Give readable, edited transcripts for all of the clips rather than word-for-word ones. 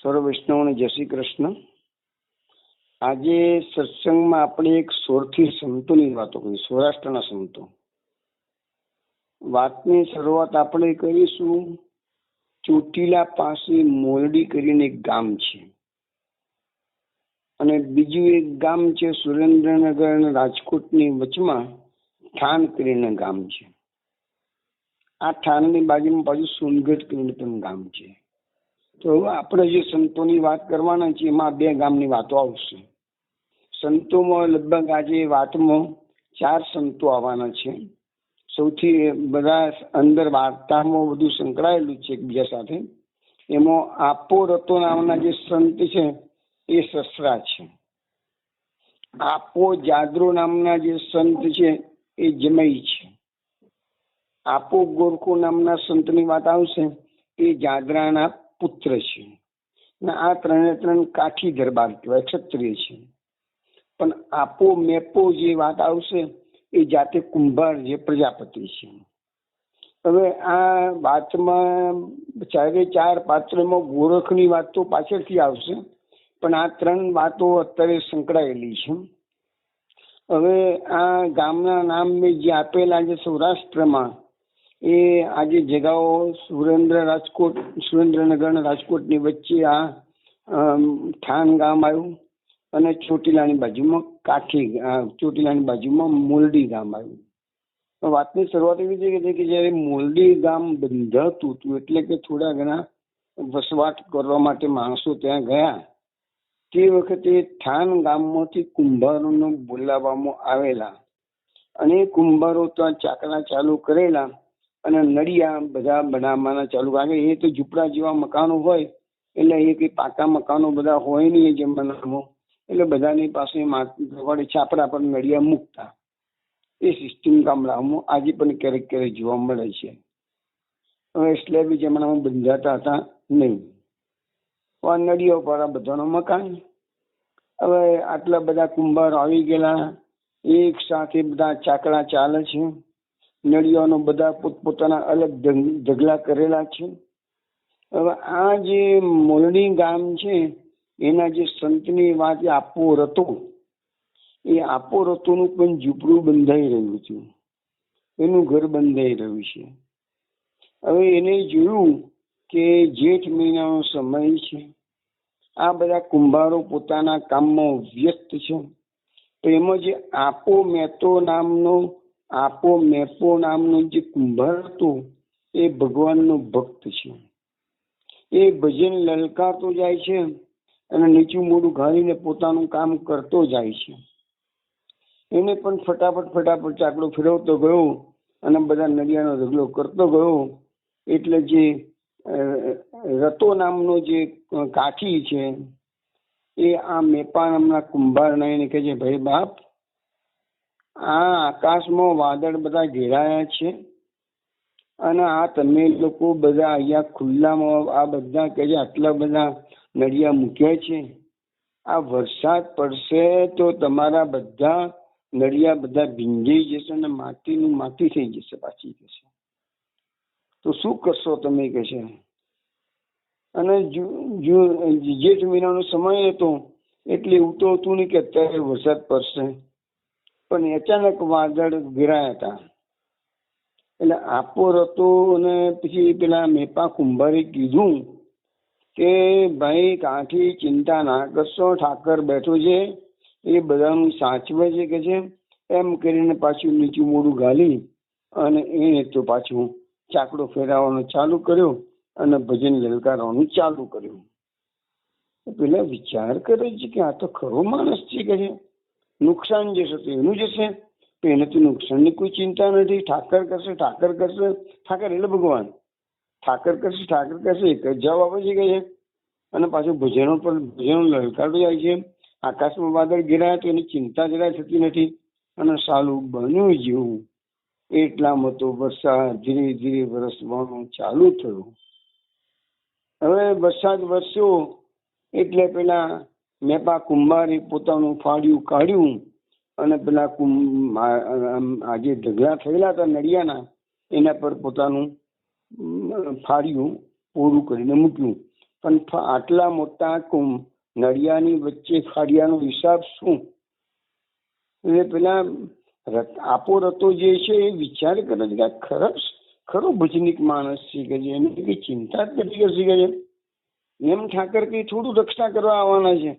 સર્વ વૈષ્ણવને જય શ્રી કૃષ્ણ. આજે સત્સંગમાં આપણે એક સોરઠી સંતોની વાતો કરી, સૌરાષ્ટ્રના સંતો. વાતની શરૂઆત આપણે કરીશું ચોટીલા પાસે મોરડી કરીને એક ગામ છે, અને બીજું એક ગામ છે સુરેન્દ્રનગર અને રાજકોટની વચમાં ઠાણ કરીને ગામ છે. આ ઠાણની બાજુમાં પાછું સોનગઢ કરીને પણ ગામ છે. તો હવે આપણે જે સંતોની વાત કરવાના છે એમાં બે ગામની વાતો આવશે. સંતોમાં લગભગ આજે વાતમાં 4 સંતો આવવાના છે. સૌથી બધા અંદર વાર્તામાં બધું સંકળાયેલું છે એકબીજા સાથે. એમાં આપો રતો નામના જે સંત છે એ સસરા છે. આપો જાદરો નામના જે સંત છે એ જમાઈ છે. આપો ગોરખો નામના સંતની વાત આવશે, એ જાદરાના પુત્ર છે. આ 3 કાઠી દરબાર કહેવાય, ક્ષત્રિય છે. પણ આપો મેપો જે વાત આવશે એ જાતે કુંભાર જે પ્રજાપતિ છે. હવે આ વાતમાં 4 પાત્રમાં ગોરખની વાત તો પાછળથી આવશે, પણ આ 3 વાતો અત્યારે સંકળાયેલી છે. હવે આ ગામના નામ મેં જે આપેલા છે સૌરાષ્ટ્રમાં, એ આજે જગાઓ સુરેન્દ્રનગર અને રાજકોટની વચ્ચે આ ઠાણ ગામ આવ્યું, અને ચોટીલાની બાજુમાં મોરડી ગામ આવ્યું. વાતની શરૂઆત એવી છે કે જયારે મોરડી ગામ બંધાતું હતું, એટલે કે થોડા ઘણા વસવાટ કરવા માટે માણસો ત્યાં ગયા, તે વખતે ઠાણ ગામમાંથી કુંભારોને બોલાવવામાં આવેલા, અને કુંભારો ત્યાં ચાકડા ચાલુ કરેલા અને નળિયા બધા બનાવવાના ચાલુ. કારણ કે એ તો ઝૂંપડા જેવા મકાનો હોય, એટલે એ કઈ પાકા મકાનો બધા હોય નહીં એ જમાનામાં, એટલે બધાની પાસે વડે છાપરા પર નળિયા મૂકતા. એ સિસ્ટમ ગામડાઓમાં આજે પણ ક્યારેક ક્યારેક જોવા મળે છે. હવે સ્લેબ જમાનામાં બંધાતા હતા નહીં. નળિયા પર બધાનો મકાન. હવે આટલા બધા કુંભારો આવી ગયેલા, એક સાથે બધા ચાકડા ચાલે છે. નળિયાનો બધા પોતપોતાના અલગ ઢગલા કરેલા છે. હવે આ જે મોરડી ગામ છે એના જે સંતની વાત આપો રતો, એ આપો રતોનું પણ ઝૂંપડું બંધાઈ રહ્યું હતું, એનું ઘર બંધાઈ રહ્યું છે. હવે એને જોયું કે જેઠ મહિનાનો સમય છે, આ બધા કુંભારો પોતાના કામમાં વ્યસ્ત છે. તો એમાં જે આપો મેપો નામનો જે કુંભાર હતો એ ભગવાનનો ભક્ત છે. એ ભજન લલકારતો જાય છે અને નીચું મોઢું ઘાલીને પોતાનું કામ કરતો જાય છે. એને પણ ફટાફટ ચાકડો ફેરવતો ગયો અને બધા નળિયાનો ઢગલો કરતો ગયો. એટલે જે રતો નામનો જે કાઠી છે એ આ મેપા નામના કુંભારને એને કહે છે, ભાઈ બાપ, આ આકાશમાં વાદળ બધા ઘેરાયા છે, અને આ તમે લોકો બધા અહીંયા ખુલ્લામાં આ બધા કહે છે આટલા બધા નળિયા મૂક્યા છે, આ વરસાદ પડશે તો તમારા બધા નળિયા બધા ભીંજાઈ જશે અને માટી થઈ જશે પાછી કહેશે. તો શું કરશો તમે કહેશે. અને જેઠ મહિનાનો સમય હતો એટલે એવું તો હતું નહીં કે અત્યારે વરસાદ પડશે, પણ અચાનક વાદળ ઘેરાયા હતા. એટલે આપો રતો અને પછી પેલા મેપા કુંભારે કીધું કે ભાઈ કાઠી ચિંતા ના કરશો, ઠાકર બેઠો છે, એ બધાનું સાચવે છે કે છે. એમ કરીને પાછું નીચું મોઢું ઘાલી અને એને તો પાછું ચાકડો ફેરવવાનું ચાલુ કર્યો અને ભજન લલકારવાનું ચાલુ કર્યું. પેલા વિચાર કરે છે કે આ તો ખરો માણસ છે કે છે, નુકસાન જશે તો એનું જશે, તો એને તો નુકસાનની કોઈ ચિંતા નથી. ઠાકર કરશે ઠાકર એટલે ભગવાન. ઠાકર કરશે એક જ જવાબ આવે છે કે છે. અને પાછું ભજનો લલકારતો જાય છે. આકાશમાં વાદળ ઘેરાયા તો એની ચિંતા જરાય થતી નથી, અને સાલું બન્યું જેવું. એટલામાં તો વરસાદ ધીરે ધીરે વરસવાનું ચાલુ થયું. હવે વરસાદ વરસ્યો એટલે પેલા મેપા કુંભારે પોતાનું ફાળ્યું કાઢ્યું અને પેલા આજે ઢગલા થયેલા હતા નળિયાના એના પર પોતાનું ફાળ્યું પૂરું કરીને મૂક્યું. પણ આટલા મોટા નળિયાની વચ્ચે ફાડિયાનો હિસાબ શું? એટલે પેલા આપો રતો જે છે એ વિચાર કરે છે કે ખરો ભજનિક માણસ છે કે એની કઈ ચિંતા જ નથી કરતી કે એમ ઠાકર કઈ થોડું રક્ષા કરવા આવવાના છે.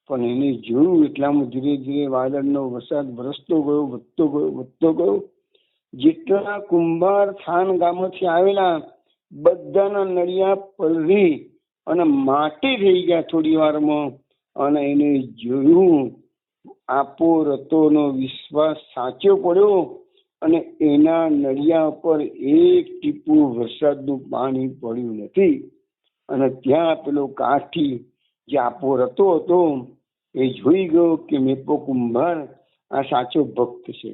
પણ એને જોયું એટલામાં ધીરે ધીરે વાદળનો વરસાદ વરસતો ગયો, વધતો ગયો. જેટલા કુંભાર થાન ગામથી આવેલા બધાના નળિયા પલળી અને માટી થઈ ગયા થોડી વારમાં. અને એને જોયું આપો રતોનો વિશ્વાસ સાચો પડ્યો અને એના નળિયા પર એક ટીપું વરસાદનું પાણી પડ્યું નથી. અને ત્યાં પેલો કાઠી જે આપો રતો હતો એ જોઈ ગયો કે મેપો કુંભાર આ સાચો ભક્ત છે.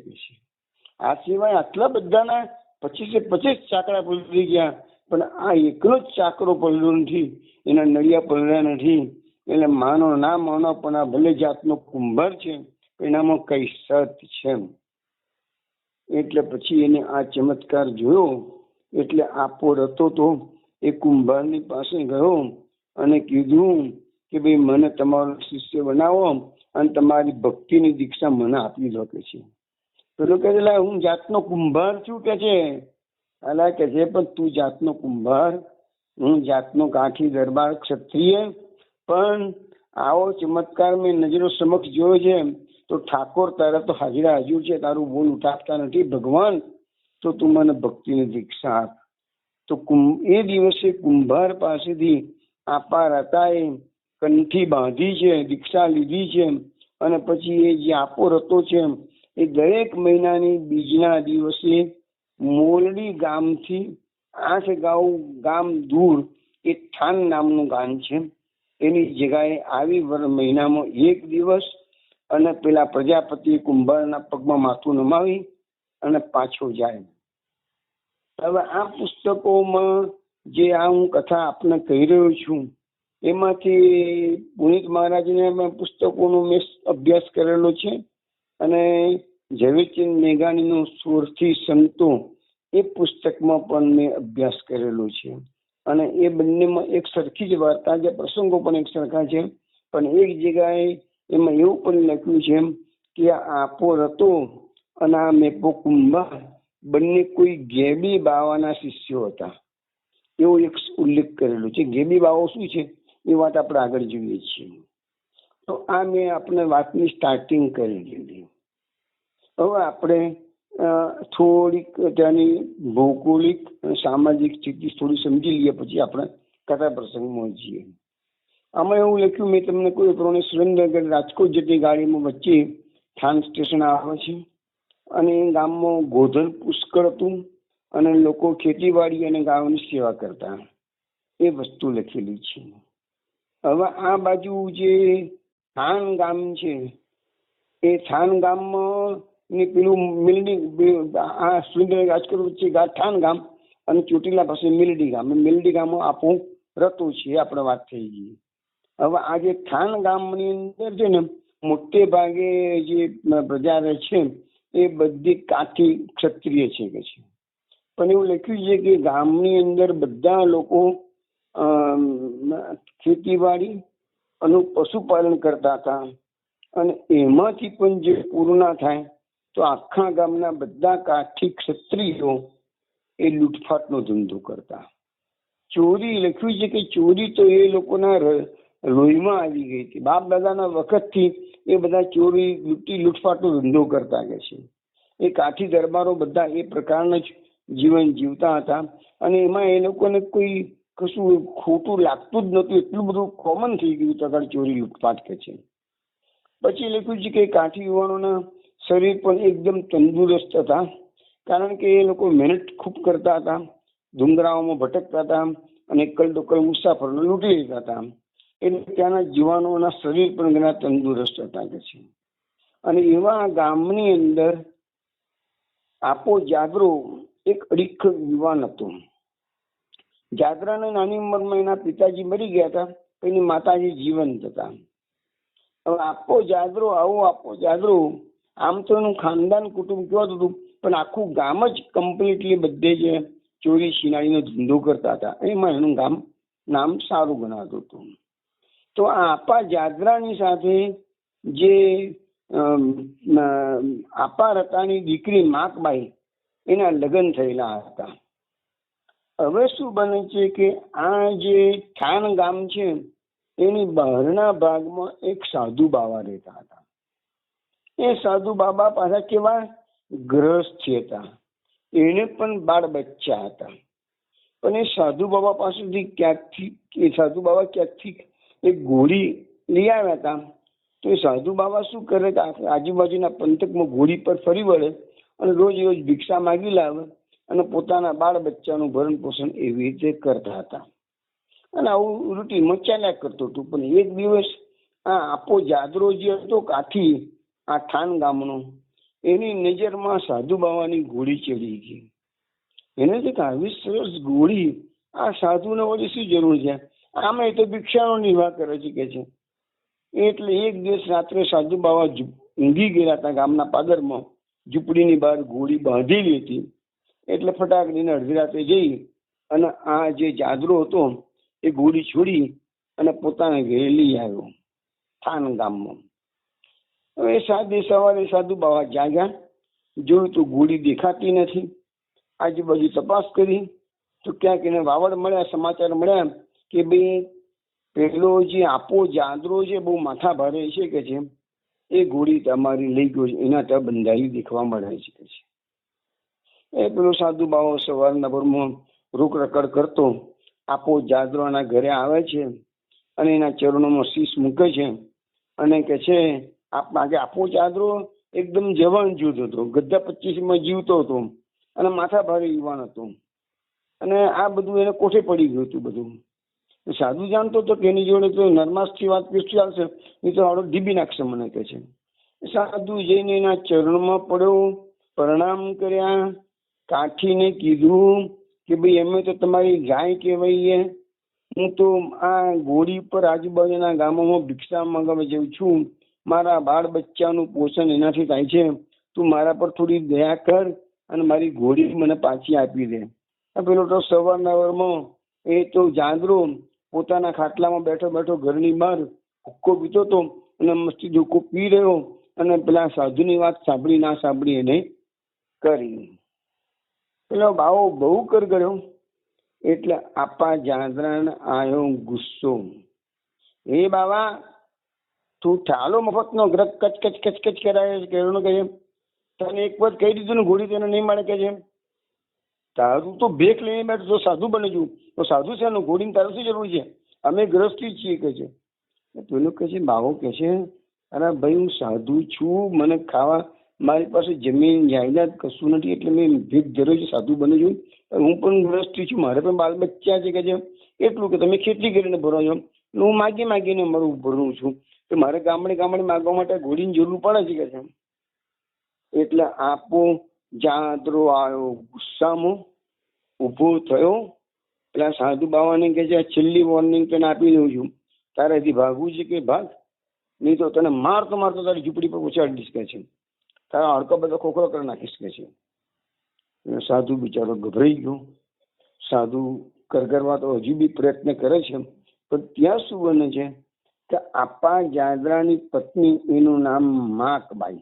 આ સિવાય આટલા બધાના 25 ચાકડા પલળી ગયા, પણ આ એકલો જ ચાકડો પલળ્યો નથી, એના નળિયા પલળ્યા નથી. એટલે માનો ના માનો પણ આ ભલે જાતનો કુંભાર છે, એનામાં કઈ સત છે. એટલે પછી એને આ ચમત્કાર જોયો. એટલે આપો રતો તો એ કુંભારની પાસે ગયો અને કીધું કે ભાઈ મને તમારો શિષ્ય બનાવો અને તમારી ભક્તિની દીક્ષા મને આપી દો કે છે. પેલો કહે છે હું જાતનો કુંભાર છું કે છે. અલા કે છે પણ તું જાતનો કુંભાર, હું જાતનો કાઠી દરબાર ક્ષત્રિય, પણ આવો ચમત્કાર મેં નજરો સમક્ષ જોયો છે તો ઠાકોર તારા તો હાજરા હજુર છે, તારું બોલ ઉઠાવતા નથી ભગવાન, તો તું મને ભક્તિની દીક્ષા આપ. તો એ દિવસે કુંભાર પાસેથી આપા રતાએ કંઠી બાંધી છે, દીક્ષા લીધી છે. અને પછી એ જે આપો રતો છે એ દરેક મહિનાની બીજના દિવસે મોરડી ગામથી 8 ગામ દૂર એક થાન નામનું ગામ છે, એની જગ્યાએ આવી મહિનામાં 1 દિવસ અને પેલા પ્રજાપતિ કુંભારના પગમાં માથું નમાવી અને પાછો જાય. હવે આ પુસ્તકોમાં જે આ હું કથા આપને કહી રહ્યો છું એમાંથી પુનિત મહારાજના પુસ્તકોનો મેં અભ્યાસ કરેલો છે અને ઝવેરચંદ મેઘાણીનો સુરથી સંતો એ પુસ્તકમાં પણ મેં અભ્યાસ કરેલો છે. અને એ બંનેમાં એક સરખી જ વાર્તા છે, પ્રસંગો પણ એક સરખા છે, પણ એક જગ્યાએ એમાં એવું પણ લખ્યું છે કે આપો રતો અને આ મેપો કુંભાર બંને કોઈ ગેબી બાવાના શિષ્યો હતા, એવો એક ઉલ્લેખ કરેલો છે. ગેબી બાવો શું છે એ વાત આપણે આગળ જોઈએ છીએ. તો આ મેં આપણે વાતની સ્ટાર્ટિંગ કરી દીધી. હવે આપણે થોડીક ત્યાંની ભૌગોલિક અને સામાજિક સ્થિતિ થોડી સમજી લઈએ, પછી આપણે કથા પ્રસંગમાં જઈએ. આમાં એવું લખ્યું મેં તમને કોઈ પ્રમાણે સુરેન્દ્રનગર રાજકોટ જતી ગાડીમાં વચ્ચે થાન સ્ટેશન આવે છે અને એ ગામમાં ગોધન પુષ્કળ હતું અને લોકો ખેતીવાડી અને ગાયોની સેવા કરતા, એ વસ્તુ લખેલી છે. હવે આ બાજુ જે થાન ગામ છે એ થાન ગામમાં પેલું મિલડી, આ સુરેન્દ્રનગર રાજકોટ વચ્ચે થાન ગામ અને ચોટીલા પાસે મિલડી ગામ. મિલડી ગામમાં આપો રતો છે, આપણે વાત થઈ ગઈ. હવે આ જે થાન ગામની અંદર છે ને મોટે ભાગે જે પ્રજા રહે છે એ બધી કાઠી ક્ષત્રિય છે કે છે. પણ એવું લખ્યું છે કે ગામની અંદર બધા લોકો ખેતીવાડી અને પશુપાલન કરતા હતા અને એમાંથી પણ જે પૂરું ના થાય તો આખા ગામના બધા કાઠી ક્ષત્રિયો એ લૂંટફાટનો ધંધો કરતા. ચોરી લખ્યું છે કે ચોરી તો એ લોકોના લોહીમાં આવી ગઈ હતી. બાપ દાદાના વખતથી એ બધા ચોરી લૂંટફાટનો ધંધો કરતા કે છે. એ કાઠી દરબારો બધા એ પ્રકારના જ જીવન જીવતા હતા અને એમાં એ લોકોને કોઈ કશું ખોટું લાગતું જ નહોતું, એટલું બધું કોમન થઈ ગયું હતું આગળ ચોરી લૂંટફાટ કે છે. પછી લખ્યું છે કે કાઠી યુવાનોના શરીર પણ એકદમ તંદુરસ્ત હતા, કારણ કે એ લોકો મહેનત ખૂબ કરતા હતા, ડુંગરાઓમાં ભટકતા હતા અને એકલ દોકલ મુસાફરોને લૂંટી લેતા હતા. એટલે ત્યાંના જીવાનોના શરીર પણ ઘણા તંદુરસ્ત હતા કે છે. અને એવા ગામની અંદર આપો જાદરો એક અડીખ યુવાન હતો. જાદરાને નાની ઉંમરમાં એના પિતાજી મરી ગયા હતા, એની માતાજી જીવંત હતા. હવે આપો જાદરો આમ તો એનું ખાનદાન કુટુંબ કહેવાતું હતું, પણ આખું ગામ જ કમ્પ્લીટલી બધે જ ચોરી છીનારીનો ધંધો કરતા હતા. એમાં એનું ગામ નામ સારું ગણાતું હતું. તો આ આપા જાદરાની સાથે જે આપા રતાની દીકરી માકબાઈ એના લગ્ન થયેલા હતા. હવે શું બને છે કે આ જે થાન ગામ છે એની બહારના ભાગમાં એક સાધુ બાવા રહેતા હતા. એ સાધુ બાબા પાછા કેવા ગ્રસ્ત હતા, એને પણ બાળ બચ્ચા હતા. પણ એ સાધુ બાબા પાસેથી ક્યાંકથી એક ઘોડી લઈ આવ્યા હતા. તો એ સાધુ બાબા શું કરે કે આજુબાજુના પંથકમાં ઘોડી પર ફરી વળે અને રોજ રોજ ભિક્ષા માગી લાવે અને પોતાના બાળ બચ્ચાનું ભરણ પોષણ એવી રીતે કરતા હતા. અને આવું રૂટીનમાં ચાલ્યા કરતું હતું. પણ એક દિવસ આ આપો જાદરો જે હતો કાઠી આ થાન ગામનો, એની નજરમાં સાધુ બાવાની ઘોડી ચડી ગઈ. એને છે કે આવી સરસ ઘોડી આ સાધુને વળી શું જરૂર છે, આમે તો ભિક્ષાનો નિર્વાહ કરે છે કે છે. એટલે એક દિવસ રાત્રે સાધુ બાવા ઊંઘી ગયા હતા ગામના પાદરમાં, ઝૂંપડીની બહાર ઘોડી બાંધેલી હતી. એટલે ફટાકડીને અડધી રાતે જઈ અને આ જે જાદરો હતો એ ઘોડી છોડી અને પોતાના ઘરે લઈ આવ્યો થાન ગામમાં. હવે સવારે સાધુ બાવા જાગ્યા, જોયું તો ઘોડી દેખાતી નથી. આજુબાજુ તપાસ કરી તો ક્યાંક એને વાવડ મળ્યા, સમાચાર મળ્યા કે ભાઈ પેલો જે આપો જાદરો છે બહુ માથા ભારે છે કે છે, એ ઘોડી તમારી લઈ ગયો, એના ત્યાં બંધાઈ દેખવા મળે છે કે છે. એ પેલો સાધુ બાવો સવારના ભરમાં રૂક રકડ કરતો આપો જાદરોના ઘરે આવે છે અને એના ચરણોમાં શીશ મૂકે છે અને કે છે આપો જાદરો એકદમ જવાન જૂથ હતો, ગદ્દા 25માં જીવતો હતો અને માથા ભારે યુવાન હતો. અને આ બધું એને કોઠે પડી ગયું હતું બધું. સાધુ જાણતો હતો કે એની જોડે તો નરમાસથી વાત કરીશું ચાલશે, એ તો આવડો ડીબી નાખશે મને કે છે. સાધુ જઈને એના ચરણમાં પડ્યો, પ્રણામ કર્યા, કાઠીને કીધું કે ભાઈ અમે તો તમારી ગાય કહેવાઈએ, હું તો આ ઘોડી પર આજુબાજુના ગામોમાં ભિક્ષા મંગાવવા જાઉં છું, મારા બાળ બચ્ચાનું પોષણ એનાથી થાય છે, તું મારા પર થોડી દયા કર અને મારી ઘોડી મને પાછી આપી દે. પેલો તો સવારમાં એ તો જાદરો પોતાના ખાટલામાં બેઠો બેઠો ઘરની બહાર હુક્કો પીતો હતો અને મસ્તી હુક્કો પી રહ્યો અને પેલા સાધુની વાત સાંભળી ના સાંભળી એને કરી. પેલો બાવો બહુ કરગડ્યો. એટલે આપા જાદરાને આવ્યો ગુસ્સો. એ બાવા તું ઠાલો મફતનો ગ્રહ કચ કચ કરાવે છે, કેળનો કહે તને એક વાર કહી દીધું ને ઘોડી તને નહીં મળે કે છે, તારું તો ભેખ લઈને બેઠ, જો સાધુ બને છું તો સાધુ છે ને ઘોડીને તારું શું જરૂર છે, અમે ગ્રસ્તી છીએ કે છે. પેલું કહે છે બાવો કે છે અરે ભાઈ હું સાધુ છું, મને ખાવા મારી પાસે જમીન જાયદાદ કશું નથી એટલે મેં ભેખ ધર્યો છે, સાધુ બને છું. હું પણ ગ્રસ્તી છું, મારે પણ બાલ બચ્ચા છે કે છે, એટલું કે તમે ખેતી કરીને ભરો છો, હું માગીને મારું ભરું છું, તો મારે ગામડે માગવા માટે ઘોડીની જરૂર પડે છે કે છે. એટલે આપો જાદરો આવ્યો, ગુસ્સામાં ઊભો થયો. પેલા સાધુ બાવાને કહે છે છેલ્લી વોર્નિંગ તને આપી દઉં છું, તારાથી ભાગવું છે કે ભાગ, નહીં તો તને મારતો તારી ઝૂંપડી પર ઉછાળી દઈશ કે છે, તારા હડકો બધો ખોખરો કરી નાખીશ કે છે. સાધુ બિચારો ગભરાઈ ગયો. સાધુ કરગરવા તો હજુ બી પ્રયત્ન કરે છે, પણ ત્યાં શું બને છે કે આપા જાદરાની પત્ની, એનું નામ માકબાઈ.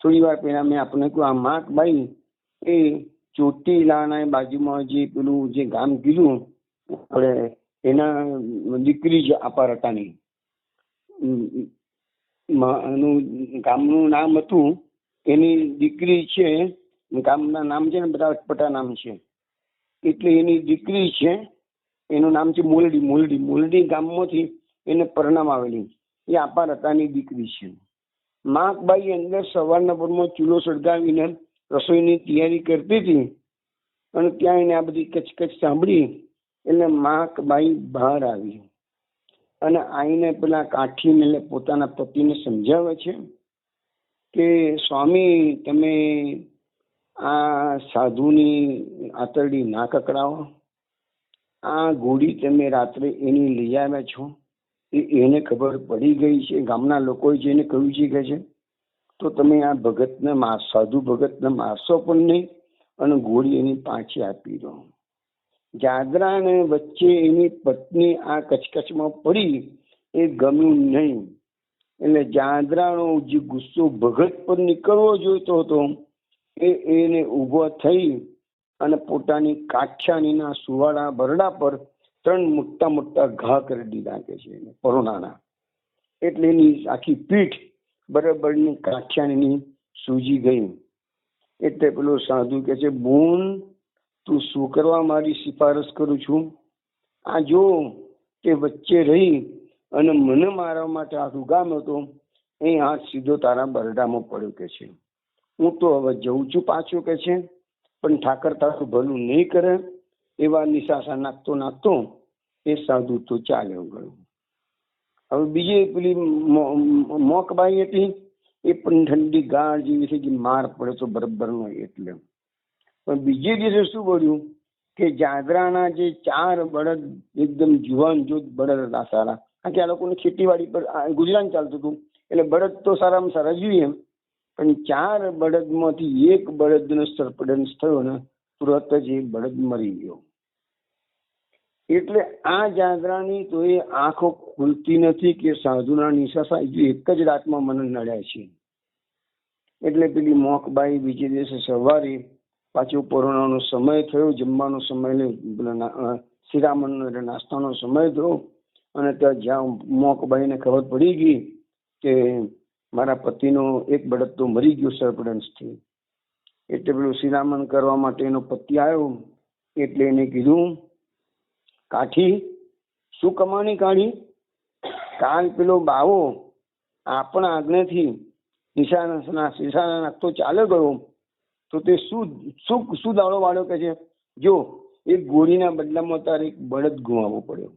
થોડી વાર પહેલા મેં આપણે કહ્યું આ માકબાઈ એ ચોટીલાના બાજુમાં જે પેલું જે ગામ કીધું આપણે એના દીકરી છે આપા રતાની. ગામનું નામ હતું, એની દીકરી છે, ગામના નામ છે ને બધા અટપટા નામ છે, એટલે એની દીકરી છે, એનું નામ છે મોલડી ગામમાંથી એને પરણામ આવેલી, એ આપા રતાની દીકરી છે. માકબાઈ અંદર સવારના પરમાં ચૂલો સળગાવીને રસોઈની તૈયારી કરતી હતી અને ત્યાં એને આ બધી કચકચ સાંભળી એટલે માકબાઈ બહાર આવી અને આવીને પેલા કાઠીને પોતાના પતિને સમજાવે છે કે સ્વામી તમે આ સાધુની આંતરડી ના કકડાવો, આ ઘોડી તમે રાત્રે એની લઈ આવ્યા છો, એને ખબર પડી ગઈ છે, ગામના લોકોએ જેને કહ્યું છે કે છે, તો તમે આ ભગતને સાધુ ભગતને મારશો પણ નહીં અને ઘોડી એની પાછી આપી દો. જાદરા ને વચ્ચે એની પત્ની આ કચકચમાં પડી, એ ગમ્યું નહીં. એટલે જાદરાનો જે ગુસ્સો ભગત પર નીકળવો જોઈતો હતો એને ઊભો થઈ અને પોતાની કાઠિયાનીના સુવાળા બરડા પર 3 મોટા મોટા ઘા કરી દીધા કે છે પરોણાના. એટલે એની આખી પીઠ બરાબરની કાઠિયાની સૂજી ગઈ. એટલે પેલો સાધુ કે છે, બોન તું શું કરવા મારી સિફારસ કરું છું? આ જો તે વચ્ચે રહી અને મને મારવા માટે હાથ ઉગામ્યો હતો, એ હાથ સીધો તારા બરડામાં પડ્યો કે છે. હું તો હવે જઉં છું પાછો કે છે, પણ ઠાકર તારું ભલું નહીં કરે. એવા નિશાસા નાખતો એ સાધુ તો ચાલ્યો ગયો. હવે બીજી પેલી મોકબાઈ હતી, એ પણ ઠંડી ગાળ જેવી થઈ ગઈ, માર પડે તો બરાબર નો. એટલે પણ બીજે દિવસે શું બન્યું કે જાદરાના જે 4 બળદ એકદમ જુવાન જોત બળદ હતા સારા, કારણ કે આ લોકોની ખેતીવાડી પર ગુજરાન ચાલતું હતું, એટલે બળદ તો સારામાં સારા જોઈએ. પણ 4 બળદમાંથી એક બળદનો સર્પદંશ થયો ને તુરત જ એ બળદ મરી ગયો. એટલે આ જાદરાની તો એ આંખો ખુલતી નથી કે સાધુના નિશાસા એક જ રાતમાં મને નડ્યા છે. એટલે પેલી મોકબાઈ બીજે દિવસે સવારે પાછો પરોણાનો સમય થયો, જમવાનો સમય, શિરામણનો એટલે નાસ્તાનો સમય થયો, અને ત્યાં જ્યાં મોકબાઈને ખબર પડી ગઈ કે મારા પતિનો એક બળદ તો મરી ગયો સર્પદંશથી. એટલે પેલું શિરામણ કરવા માટે એનો પતિ આવ્યો. એટલે એને કીધું, કાઠી શું કમાણી કાઢી? કાલ પેલો બાવો આપણા આજ્ઞાથી નિશાના નાખતો ચાલે ગયો, તો તે શું દાડો વાળ્યો કે છે, જો એક ગોળીના બદલામાં તારે એક બળદ ગુમાવવો પડ્યો,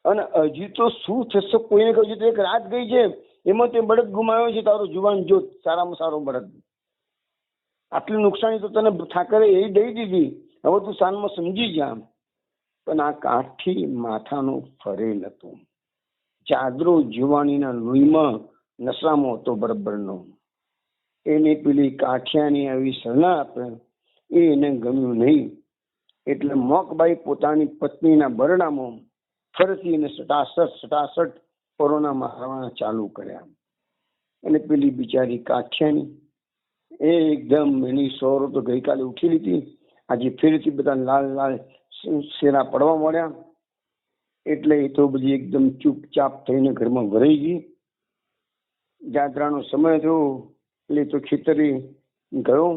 અને હજી તો શું થશે કોઈને કહ્યું, તો એક રાત ગઈ છે એમાં તે બળદ ગુમાવ્યો છે, તારો જુવાન જોત સારામાં સારો બળદ. આટલી નુકસાની તો તને ઠાકરે એ દઈ દીધી, હવે તું સાનમાં સમજી જા. પણ આ કાઠી માથાનો ફરેલ હતો. જાદરો જુવાનીના લોહીમાં નશામાં હતો બરાબરનો. એને પેલી કાઠિયાની આવી સલાહ આપે એ એને ગમ્યું નહીં. એટલે મોકબાઈ પોતાની પત્નીના બરડામાં ફરતી એને સટાસટ પરોણા મારવાના ચાલુ કર્યા. અને પેલી બિચારી કાઠિયાની એ એકદમ એની સોરો તો ગઈકાલે ઉઠી લીધી, આજે ફેરથી બધા લાલ શેરા પડવા મળ્યા. એટલે એ તો બધી એકદમ ચૂપચાપ થઈને ઘરમાં ભરાઈ ગઈ. જાત્રાનો સમય થયો એટલે તો ખેતરે ગયો.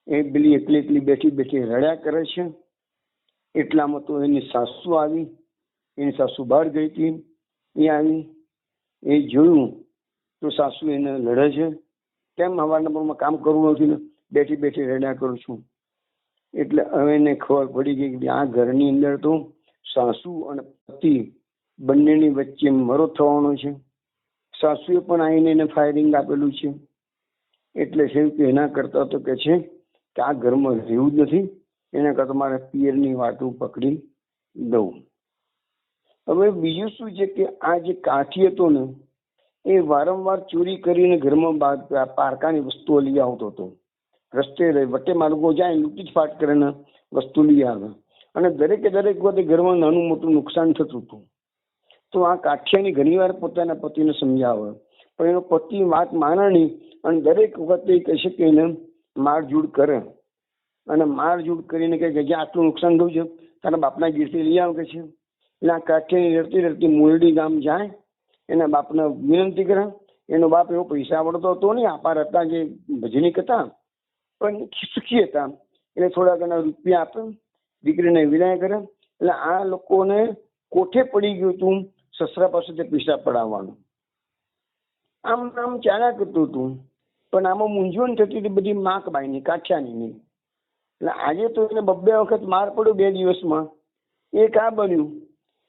એ પેલી એકલી બેઠી રડ્યા કરે છે. એટલામાં તો એની સાસુ આવી. એની સાસુ બહાર ગઈ હતી, એ આવી. એ જોયું તો સાસુ એને લડે છે, કેમ સવારના પરમાં કામ કરવું નથી ને બેઠી રડ્યા કરું છું. એટલે હવે એને ખબર પડી ગઈ કે આ ઘરની અંદર તો સાસુ અને પતિ બંનેની વચ્ચે મરો થવાનો છે. સાસુએ પણ આવીને એને ફાયરિંગ આપેલું છે. એટલે છે કે એના કરતા તો કે છે કે આ ઘરમાં રહેવું જ નથી, એના કરતા મારે પિયરની વાટું પકડી દઉં. હવે બીજું શું છે કે આ જે કાઠી હતો ને એ વારંવાર ચોરી કરીને ઘરમાં પારકાની વસ્તુઓ લઈ આવતો હતો. રસ્તે વટે માર્ગો જાય લૂંટી ફાટ કરીને વસ્તુ લઈ આવે, અને દરેક વખતે ઘરમાં નાનું મોટું નુકસાન થતું હતું. તો આ કાઠિયાની ઘણી વાર પોતાના પતિને સમજાવે, પણ એનો પતિ વાત માને નહીં, અને દરેક વખતે કહે છે કે એને મારઝૂડ કરે, અને મારઝૂડ કરીને કે જે આટલું નુકસાન થયું છે તારા બાપના ગીરથી લઈ આવ કે છે. એટલે આ કાઠિયાની રડતી મોરડી ગામ જાય, એના બાપને વિનંતી કરે. એનો બાપ એવો પૈસા આવડતો હતો નહીં, આપાર હતા, જે ભજનિક હતા, પણ સુખી હતા. એટલે થોડા ઘણા રૂપિયા આપે, દીકરીને વિદાય કરે. એટલે આ લોકોને કોઠે પડી ગયું હતું સસરા પાસેથી પૈસા પડાવવાનું. આમ ચાલ્યા કરતું હતું. પણ આમાં મૂંઝવણ થતી હતી બધી માકબાઈની, કાઠિયાની. એટલે આજે તો એને 2 વખત માર પડ્યો 2 દિવસમાં. એક આ બન્યું,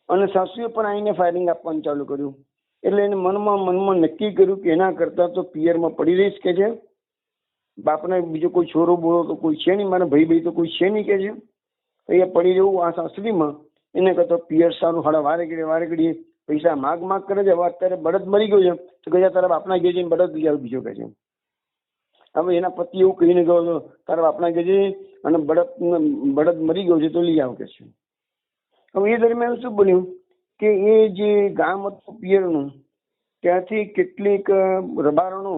અને સાસુએ પણ આવીને ફાયરિંગ આપવાનું ચાલુ કર્યું. એટલે એને મનમાં નક્કી કર્યું કે એના કરતા તો પિયરમાં પડી રહીશ કે છે. બાપને બીજો કોઈ છોરો બોલો તો કોઈ છે નહીં, મારા ભાઈ તો કોઈ છે નહીં કે છે. એ પડી જવું આ સાસરીમાં, એને કરતા પિયર સારું. હાડા વારે ઘડીએ પૈસા માગ કરે છે. હવે અત્યારે બળદ મરી ગયો છે તો ગયા તારા બાપના ઘેર જઈને બળદ લઈ આવ બીજો કે છે. હવે એના પતિ એવું કહીને ગયો હતો, તારા બાપના કે છે અને બળદ મરી ગયો છે તો લઈ આવ કે છે. હવે એ દરમિયાન શું બન્યું કે એ જે ગામ હતું પિયરનું, ત્યાંથી કેટલીક રબારણો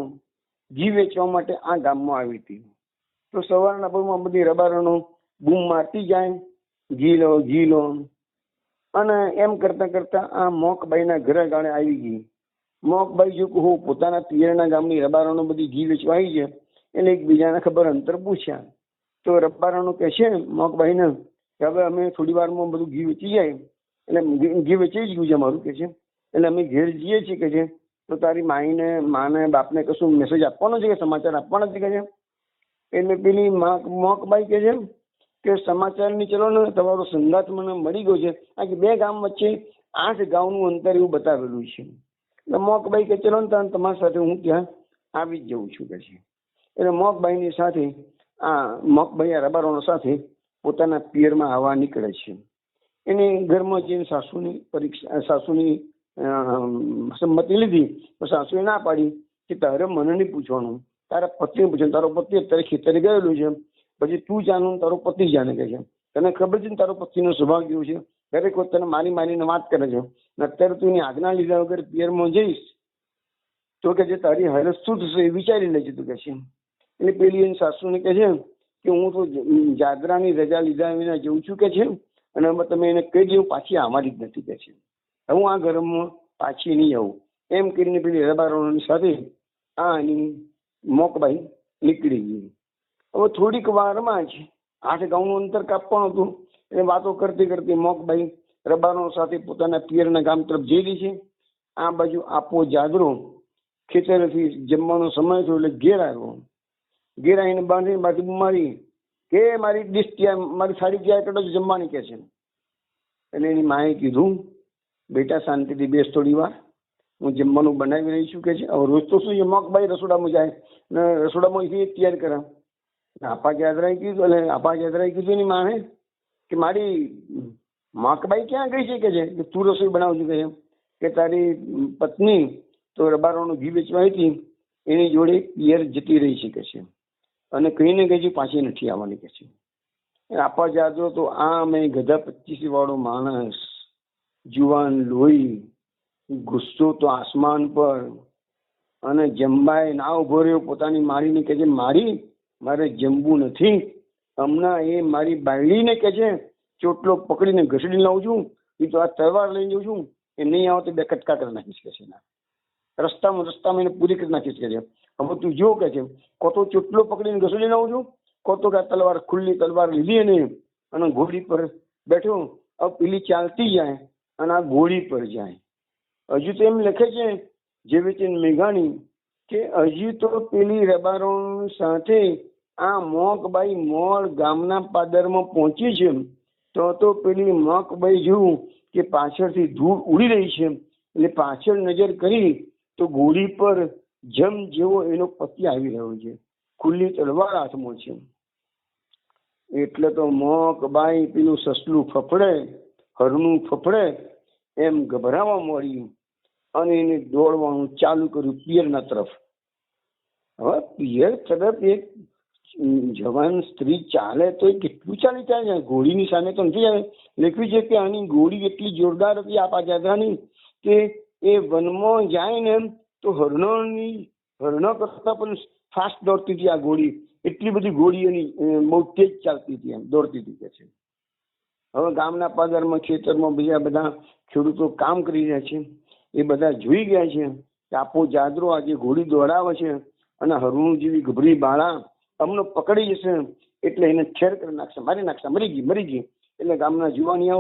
ઘી વેચવા માટે આ ગામમાં આવી હતી. તો સવારના પરમાં બધી રબારણો બૂમ મારતી જાય, ઘી લો ઘી લો. અને એમ કરતા કરતા આ મોકબાઈના ઘરે ગાળે આવી ગઈ. મોકબાઈ જો હું પોતાના પિયરના ગામની રબારણો બધી ઘી વેચવા આવી છે એટલે એકબીજાને ખબર અંતર પૂછ્યા. તો રબારણો કહે છે મોકબાઈને કે હવે અમે થોડી વારમાં બધું ઘી વેચી જાય, એટલે ઘી વેચાઈ જ ગયું છે અમારું કે છે, એટલે અમે ઘેર જઈએ છીએ કે છે. તો તારી માને બાપને કશું મેસેજ આપવાનો છે કે સમાચાર આપવાના છે કે છે. એટલે પેલી મોકબાઈ કે છે કે સમાચારની ચલો ને તમારો સંગાત મને મળી ગયો છે, આ કે 2 ગામ વચ્ચે 8 ગામનું અંતર એવું બતાવેલું છે. એટલે મોકબાઈ કે ચલો ને તમારી સાથે હું ત્યાં આવી જ જઉં છું કે છે. એટલે મોકબાઈની સાથે મોકબાઈ રબારણો સાથે પોતાના પિયરમાં આવવા નીકળે છે. એને ઘરમાં જઈને સાસુની સંમતિ લીધી. તો સાસુએ ના પાડી કે તારે મને નહીં પૂછવાનું, તારા પતિને પૂછવાનું, તારો પતિ અત્યારે ખેતરે ગયેલું છે, પછી તું જાણું તારો પતિ જાણે કે છે. તને ખબર છે ને તારો પતિનો સ્વભાવ કેવો છે, દરેક વખત તને મારીને વાત કરે છે. અત્યારે તું એની આજ્ઞા લીધા વગર પિયરમાં જઈશ તો કે જે તારી હાલત શું થશે એ વિચારી લેજે તું કે છે. એટલે પેલી એની સાસુને કહે છે કે હું તો જાદરાની રજા લીધા વિના જઉં છું કે છે, અને હવે તમે એને કહી દઉં પાછી આવવાની જ નથી કે છે. હું આ ઘરમાં પાછી નહીં આવું. એમ કરીને પેલી રબારણોની સાથે એની મોકબાઈ નીકળી ગઈ. હવે થોડીક વારમાં જ 8 ગામનું અંતર કાપવાનું હતું. એ વાતો કરતી કરતી મોકબાઈ રબારણો સાથે પોતાના પિયરના ગામ તરફ જઈ રહી છે. આ બાજુ આપો જાદરો ખેતરેથી જમવાનો સમય થયો એટલે ઘેર આવ્યો. ઘેર આવીને બાંધીને બાકી મારી કે મારી ડીશ ત્યાં, મારી થાળી ત્યાં એટલો જ જમવાની કે છે. એટલે એની માએ કીધું બેટા શાંતિથી બેસ થોડી વાર, હું જમવાનું બનાવી રહી છું કે છે. હવે રોજ તો શું છે મોકબાઈ રસોડામાં જાય ને રસોડામાં એ તૈયાર કરે. આપા જાદરાએ કીધું એની માને કે મારી મોકબાઈ ક્યાં ગઈ છે કે છે, કે તું રસોઈ બનાવજો કે છે, કે તારી પત્ની તો રબારણો ઘી વેચવા હતી એની જોડે પિયર જતી રહી છે કે છે, અને કહીને કે છે પાછી નથી આવવાની કે છે. આપા જાદરો તો મેં ગધા 25 વાળો માણસ, જુવાન લોહી, ગુસ્સો તો આસમાન પર, અને જમવાય ના ઉભો રહ્યો પોતાની મારીને કે છે મારે જમવું નથી. હમણાં એ મારી બાયડીને કે છે ચોટલો પકડીને ઘસડી લાવું છું, એ તો આ તલવાર લઈને જઉં છું, એ નહીં આવે તો 2 કટકા કરી નાખીશ કે છે. રસ્તામાં એને પૂરી કરી નાખીશ કે છે. હવે તું જો કે છે કો તો ચોટલો પકડીને ઘસડી લાવું છું, કો તો કે તલવાર ખુલ્લી તલવાર લીધી એને અને ઘોડી પર બેઠો. હવે પેલી ચાલતી જાય અને આ ઘોડી પર જાય. હજુ તો એમ લખે છે ઝવેરચંદ મેઘાણી કે હજી તો પેલી રબારણો સાથે આ મોકબાઈ મોડ ગામના પાદરમાં પહોંચી છે તો પેલી મોકબાઈ જોયું કે પાછળથી ધૂળ ઉડી રહી છે. એટલે પાછળ નજર કરી તો ઘોડી પર જમ જેવો એનો પતિ આવી રહ્યો છે, ખુલ્લી તલવાર હાથમાં છે. એટલે તો મોકબાઈ પેલું સસલું ફફડે, હરણું ફફડે એમ ગભરાવા મળ્યું અને એને દોડવાનું ચાલુ કર્યું પિયરના તરફ. હવે પિયર તરફ એક જવાન સ્ત્રી ચાલે તો એ કેટલું ચાલી જાય, ઘોડીની સામે તો નથી આવે. લખ્યું છે કે આની ઘોડી એટલી જોરદાર હતી આપા જાદરાની કે એ વનમાં જાય ને તો હરણ કરતા પણ ફાસ્ટ દોડતી હતી આ ઘોડી. એટલી બધી ઘોડી એની બહુ તેજ ચાલતી હતી, એમ દોડતી હતી કે છે. હવે ગામના પાદરમાં ખેતરમાં બીજા બધા ખેડૂતો કામ કરી રહ્યા છે. એ બધા જોઈ ગયા છે કે આપો જાદરો આજે ઘોડી દોડાવે છે અને હરણું જેવી ગભરી બાળા અમને પકડી જશે એટલે એને ઠેર કરી નાખશે, મારી નાખશે, મરી ગઈ. એટલે ગામના જુવાનીઓ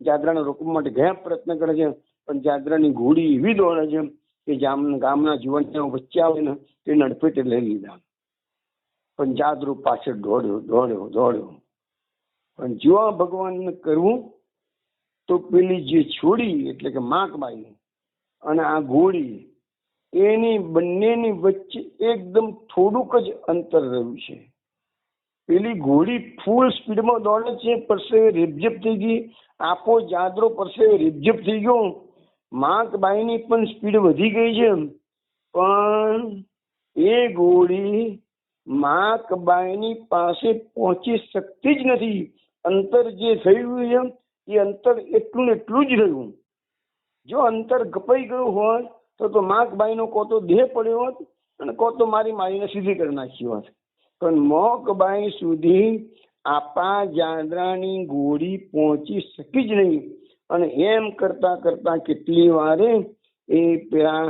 જાદરાને રોકવા માટે ગયા પ્રયત્ન કરે છે, પણ જાદરાની ઘોડી એવી દોડે છે કે ગામના જુવાનીઓ વચ્ચે આવે ને તે નડફેટે લઈ લીધા. પણ જાદરો પાછળ દોડ્યો. પણ જો ભગવાનને કરવું તો પેલી જે છોડી એટલે કે માકબાઈ અને આ ઘોડી એની બંનેની વચ્ચે એકદમ થોડુંક જ અંતર રહ્યું છે. પેલી ઘોડી ફૂલ સ્પીડમાં દોડે છે, પરસેવે રેપઝેપ થઈ ગઈ. આપો જાદરો પરસેવે રેપઝેપ થઈ ગયો. માકબાઈની પણ સ્પીડ વધી ગઈ છે, પણ એ ઘોડી મા કબાઈની પાસે પહોંચી શકતી જ નથી. અંતર જે થયું છે એ અંતર એટલું ને એટલું જ રહ્યું. જો અંતર ગપાઈ ગયું હોત તો મા કબાઈનો કોતો દેહ પડ્યો હોત અને કોતો મારીને સીધી કરી નાખી હોત. પણ મોકબાઈ સુધી આપા જાદરાની ગોળી પહોંચી શકી જ નહીં. અને એમ કરતા કરતા કેટલી વારે એ પેલા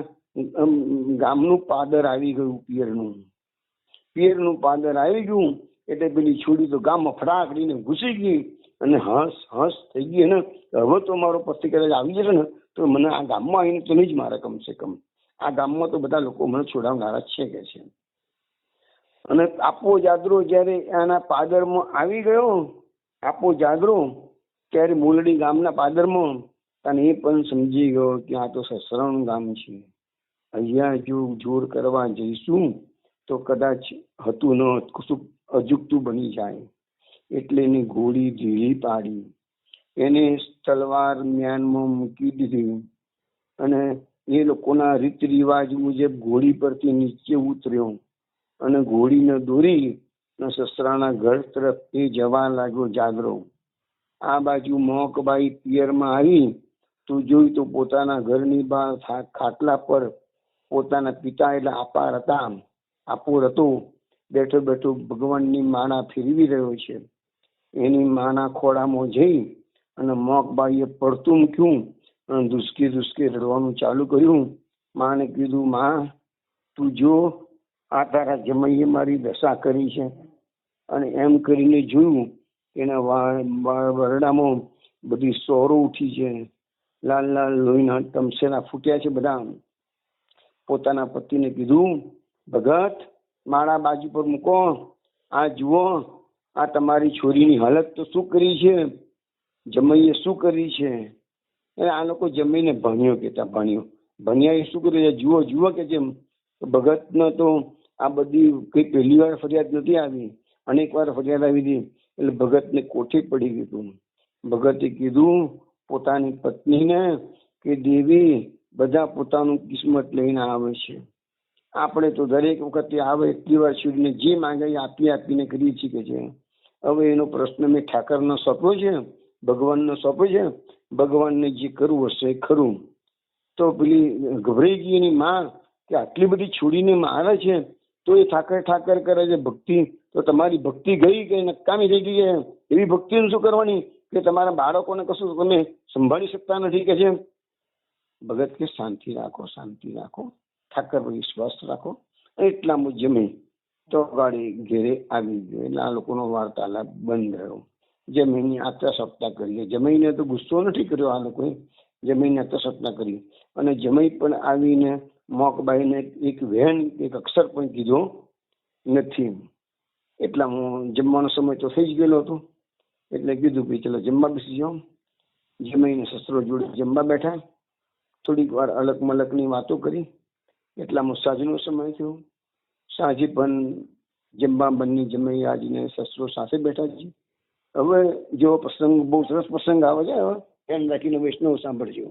ગામનું પાદર આવી ગયું. પિયરનું પાદર આવી ગયું એટલે પેલી છોડી તો ગામમાં ફટાકડીને ઘૂસી ગઈ અને હસ થઈ ગઈ ને. હવે તો મારો પતિ કદાચ આવી જશે ને તો મને આ ગામમાં આવીને તો નહીં જ મારે, કમસે કમ આ ગામમાં તો બધા લોકો મને છોડાવનારા છે કે છે. અને આપો જાદરો જયારે એના પાદરમાં આવી ગયો, આપો જાદરો ત્યારે મોલડી ગામના પાદરમાં, અને એ પણ સમજી ગયો કે આ તો સસરાનું ગામ છે. અહીંયા જો જોર કરવા જઈશું તો કદાચ હતું ન કશું અજુગતું બની જાય. એટલે એની ઘોડી ઢીલી પાડી, એને તલવાર મ્યાનમાં મૂકી દીધી અને એ લોકોના રીત રિવાજ મુજબ ઘોડી પરથી નીચે ઉતર્યો અને ઘોડીને દોરી સસરાના ઘર તરફ એ જવા લાગ્યો જાદરો. આ બાજુ મોકબાઈ પિયરમાં આવી તો જોયું તો પોતાના ઘરની બહાર ખાટલા પર પોતાના પિતા એટલે આપા હતા, આપો હતો, બેઠો બેઠો ભગવાનની માળા ફેરવી રહ્યો છે. એની માના ખોળામાં જઈ અને મોકબાઈએ પડતું મૂક્યું અને ધુસકે રડવાનું ચાલુ કર્યું. માને કીધું, માં તું જો આ તારા જમાઈએ મારી દશા કરી છે. અને એમ કરીને જોયું એના વરડામાં બધી સોરો ઉઠી છે, લાલ લાલ લોહીના તમસેલા ફૂટ્યા છે બધા. પોતાના પતિને કીધું, ભગત માળા બાજુ પર મૂકો, આ જુઓ આ તમારી છોરીની હાલત તો શું કરી છે, જમાઈએ શું કરી છે. આ લોકો જમીને ભણ્યા એ શું કર્યું છે જુઓ કે જેમ. ભગતને તો આ બધી કઈ પહેલી વાર ફરિયાદ નથી આવી, અનેક વાર ફરિયાદ આવી હતી. એટલે ભગતને કોઠે પડી ગયું. ભગતે કીધું પોતાની પત્નીને કે દેવી બધા પોતાનું કિસ્મત લઈને આવે છે. આપણે તો દરેક વખતે આવે એટલી વાર છોડીને જે માંગે આપીને કરીએ છીએ કે છે. હવે એનો પ્રશ્ન મેં ઠાકરનો સોંપ્યો છે, ભગવાનનો સોંપ્યો છે. ભગવાનને જે કરવું હશે એ ખરું. તો પેલી ગભરાઈ ગઈ એની માં કે આટલી બધી છોડીને મારે છે તો એ ઠાકર કરે છે ભક્તિ. તો તમારી ભક્તિ ગઈ કે નકામી થઈ ગઈ છે. એવી ભક્તિનું શું કરવાની કે તમારા બાળકોને કશું તમે સંભાળી શકતા નથી કે છે. ભગત કે શાંતિ રાખો, ઠાકર પર વિશ્વાસ રાખો. એટલામાં જમી તો ગાડી ઘેરે આવી ગયો. એટલે આ લોકોનો વાર્તાલાપ બંધ રહ્યો. જમીનની આત્મસત્તા કરી. જમીને તો ગુસ્સો નથી કર્યો આ લોકોએ, જમીને આત્મસત્તા કરી. અને જમી પણ આવીને મોકબાઈને એક વહેન એક અક્ષર પણ કીધો નથી. એટલામાં જમવાનો સમય તો થઈ જ ગયેલો હતો. એટલે કીધું કે ચલો જમવા બેસી જાઓ. જમીને સસરો જોડે જમવા બેઠા. થોડીક વાર અલગ મલકની વાતો કરી. એટલામાં સાંજનો સમય થયો. સાંજે પણ જમવા બંને જમાઈ આજને સસરો સાથે બેઠા છે. હવે જો પ્રસંગ બહુ સરસ પ્રસંગ આવે છે, હવે ધ્યાન રાખીને વૈષ્ણવ સાંભળજો.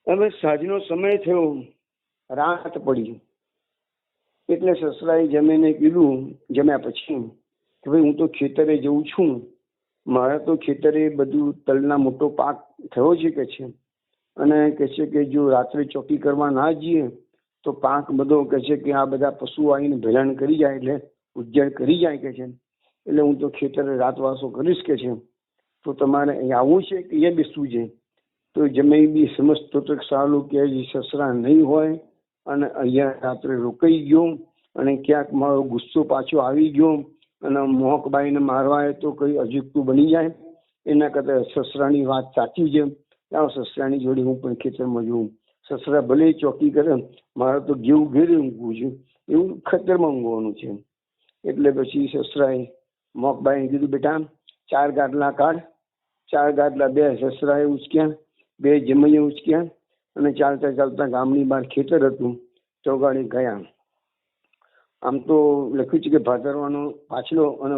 હવે સાંજનો સમય થયો, રાત પડી. એટલે સસરાએ જમીને કીધું જમ્યા પછી કે ભાઈ હું તો ખેતરે જઉં છું. મારા તો ખેતરે બધું તલના મોટો પાક થયો છે કે છે. અને કહે છે કે જો રાત્રે ચોકી કરવા ના જઈએ તો પાક બધો કહે છે કે આ બધા પશુઓ આવીને ભેલાણ કરી જાય, એટલે ઉજ્જડ કરી જાય કે છે. એટલે હું તો ખેતરે રાતવાસો કરીશ કે છે. તો તમારે અહીં આવવું છે કે એ બેસવું છે. તો જમાઈ બી સમજતો તો સારું કે સસરા નહીં હોય અને અહીંયા રાત્રે રોકાઈ ગયો અને ક્યાંક મારો ગુસ્સો પાછો આવી ગયો અને મોહકબાઈને મારવા તો કઈ અજુગતું બની જાય. એના કરતા સસરાની વાત સાચી છે. સસરાની જોડે હું પણ ખેતરમાં જોઉં. સસરા ભલે ચોકી કરે, મારે તો જેવું ઘેરે ઊંઘવું છે એવું ખેતરમાં ઊંઘવાનું છે. એટલે પછી સસરાએ મોકબાઈને કીધું, બેટા 4 ગાદલા કાઢ. 4 ગાદલા 2 સસરાએ ઉચક્યા, 2 જમાઈએ ઉચક્યા અને ચાલતા ચાલતા ગામની બહાર ખેતર હતું તો ગાડી ગયા. આમ તો લખ્યું છે કે ભાદરવાનો પાછલો અને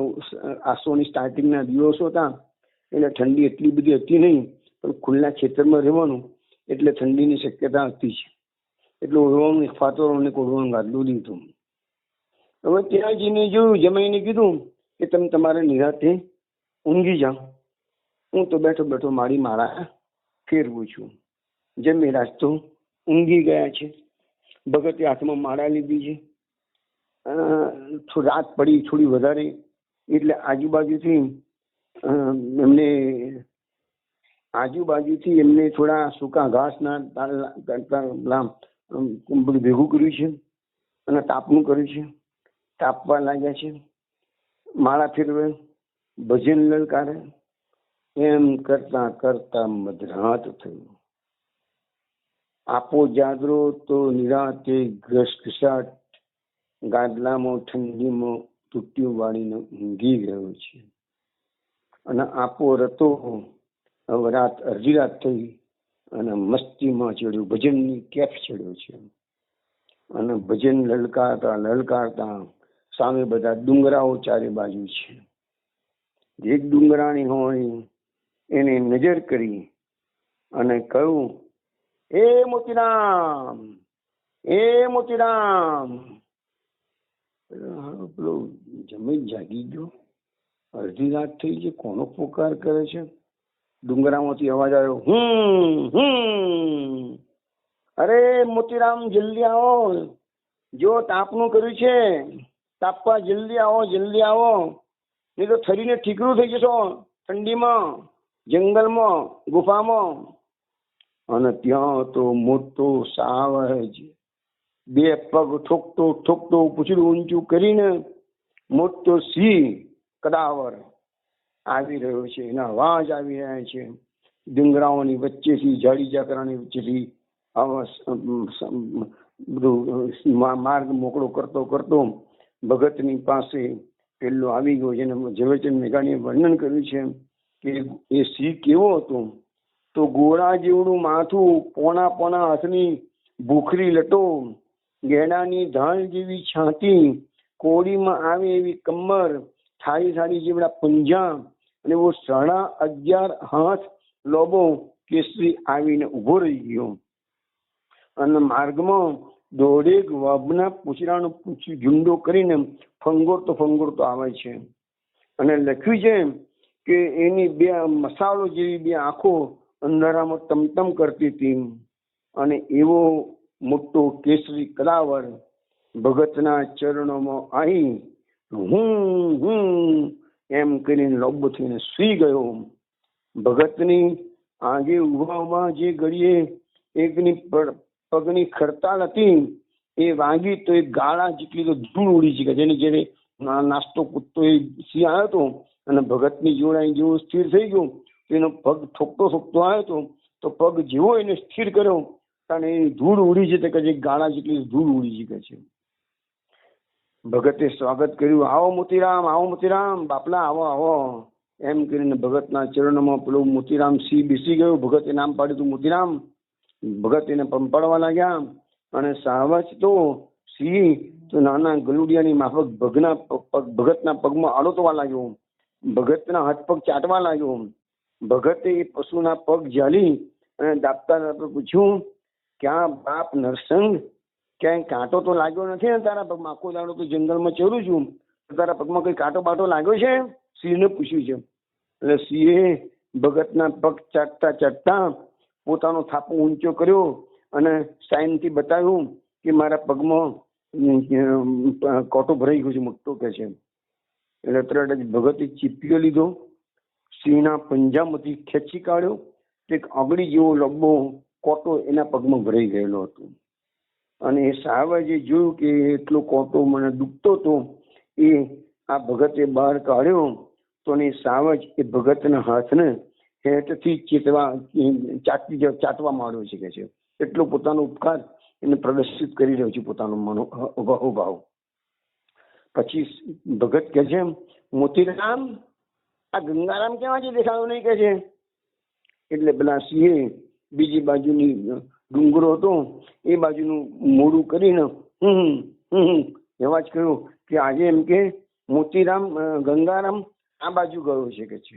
આસોની સ્ટાર્ટિંગના દિવસો હતા. એટલે ઠંડી એટલી બધી હતી નહીં, પણ ખુલ્લા ખેતરમાં રહેવાનું એટલે ઠંડીની શક્યતા હતી જ. એટલે ઓળવાનું ફાતરો અને કોળવાનું ગાદલું લીધું. હવે ત્યાં જઈને જોયું, જમાઈને કીધું કે તમે તમારા નિરાતે ઊંઘી જાઓ, હું તો બેઠો બેઠો મારી માળા ફેરવું છું. જમી રાત તો ઊંઘી ગયા છે. ભગતે હાથમાં માળા લીધી છે. રાત પડી થોડી વધારે, એટલે આજુબાજુથી એમને થોડા સૂકા ઘાસના ભેગું કર્યું છે અને તાપનું કર્યું છે. તાપવા લાગ્યા છે, માળા ફેરવે, ભજન લલકારે. એમ કરતા કરતા મધરાત થયું. આપો જાગરો તો નિરાતે ઘસઘસાટ ગાદલામાં ઠંડીમાં તૂટ્યું વાળીને ઊંઘી ગયો છે. અને આપો રતો હવે રાત અડધી રાત થઈ અને મસ્તીમાં ચડ્યું, ભજનની કેફ ચડ્યો છે. અને ભજન લલકારતા લલકારતા સામે બધા ડુંગરાઓ ચારે બાજુ છે. એક ડુંગરાણી હોય એને નજર કરી અને કહ્યું, એ મોતીરામ, એ મોતીરામ. પેલો જમીન જાગી ગયો, અડધી રાત થઈ છે, કોનો પોકાર કરે છે? ડુંગરામાંથી અવાજ આવ્યો, અરે મોતીરામ જલ્દી આવો, જો તાપનું કર્યું છે, તાપવા જલ્દી આવો, જલ્દી આવો, નહીં તો થરીને ઠીકરું થઈ જશો ઠંડીમાં, જંગલમાં, ગુફામાં. અને ત્યાં તો મોટો સાવજ, બે પગ ઠોકતો ઠોકતો પૂછડું ઊંચું કરીને મોટો સિંહ કદાવર આવી રહ્યો છે. એના અવાજ આવી રહ્યા છે ડુંગરાઓની વચ્ચેથી, જાડી જાકરાની વચ્ચેથી. બધું માર્ગ મોકળો કરતો કરતો ભગતની પાસે પેલો આવી ગયો. જેને ઝવેરચંદ મેઘાણીએ વર્ણન કર્યું છે કે એ સિંહ કેવો હતો તો ગોળા જેવડું માથું, પોણા પોણા હાથની ભૂખરી લટો, ગેડાની ધાલ જેવી છાતી, કોડીમાં આવે એવી કમર, થાળી થાળી જેવડા પંજા, અને એવો 11.5 હાથ લોબો કેસરી આવીને ઉભો રહી ગયો. અને માર્ગમાં 1.5 વાબના પૂછડાનો ઝુંડો કરીને ફંગોરતો ફંગોરતો આવે છે. અને લખ્યું છે કે એની બે મસાલો જેવી બે આંખો અંધારામાં ટમટમ કરતી હતી. અને એવો મોટો કેસરી કદાવર ભગતના ચરણોમાં આવી હું એમ કરીને લોબ થઈને સુઈ ગયો. ભગતની આગે ઉભા જે ઘડીએ એકની પગની ખરતાલ હતી એ વાગી તો એ ગાળા જેટલી તો ધૂળ ઉડી છે. જેને જેને નાસ્તો કૂદતો એ સિંહ આવ્યો હતો અને ભગતની જોડાઈ જેવો સ્થિર થઈ ગયો. એનો પગ ઠોકતો ઠોકતો આવ્યો હતો તો પગ જેવો એને સ્થિર કર્યો કારણ એની ધૂળ ઉડી છે તે કે ગાળા જેટલી ધૂળ ઉડી છે. ભગતે સ્વાગત કર્યું, આવો મોતીરામ, આવો મોતીરામ, બાપલા આવો આવો એમ કરીને ભગતના ચરણમાં પેલો મોતીરામ સિંહ બેસી ગયો. ભગતે નામ પાડ્યું હતું મોતીરામ. ભગત એને પંપાડવા લાગ્યા અને સાવજ તો સિંહ તો નાના ગલુડિયાની માફક ભગતના પગમાં આડોતવા લાગ્યો. ભગતના હાથ પગ ચાટવા લાગ્યો. ભગતે એ પશુના પગ ઝાલી અને દાબતા દાબતા પૂછ્યું, ક્યાં બાપ નરસંગ, ક્યાંય કાંટો તો લાગ્યો નથી ને તારા પગમાં? આખો દાડો તો જંગલમાં ચરું છું, તારા પગમાં કઈ કાંટો બાટો લાગ્યો છે? સિંહને પૂછ્યું છે. એટલે સિંહે ભગતના પગ ચાટતા ચાટતા પોતાનો થાપો ઊંચો કર્યો અને સાઇનથી બતાવ્યું કે મારા પગમાં કોટો ભરાઈ ગયો છે મોટો કે છે. એટલે તરત જ ભગતે ચીપિયો લીધો, સિંહના પંજામાંથી ખેંચી કાઢ્યો. એક આંગળી જેવો લંબો કોટો એના પગમાં ભરાઈ ગયેલો હતો. અને એ સાવજે જોયું કે એટલો કોટો મને દુખતો હતો એ આ ભગતે બહાર કાઢ્યો તો એ સાવજ એ ભગતના હાથને હેઠથી ચાટવા માંડ્યો છે કે છે. એટલો પોતાનો ઉપકાર એને પ્રદર્શિત કરી રહ્યો છે, પોતાનો મનોભાવ. પછી ભગત કે છે, મોતીરામ, આ ગંગારામ કેવાથી દેખાયો નહીં કે છે? એટલે પેલા સિંહે બીજી બાજુની ડુંગરો હતો એ બાજુનું મોડું કરીને એવા જ કહ્યું કે આજે એમ કે મોતીરામ ગંગારામ આ બાજુ ગયો છે કે છે.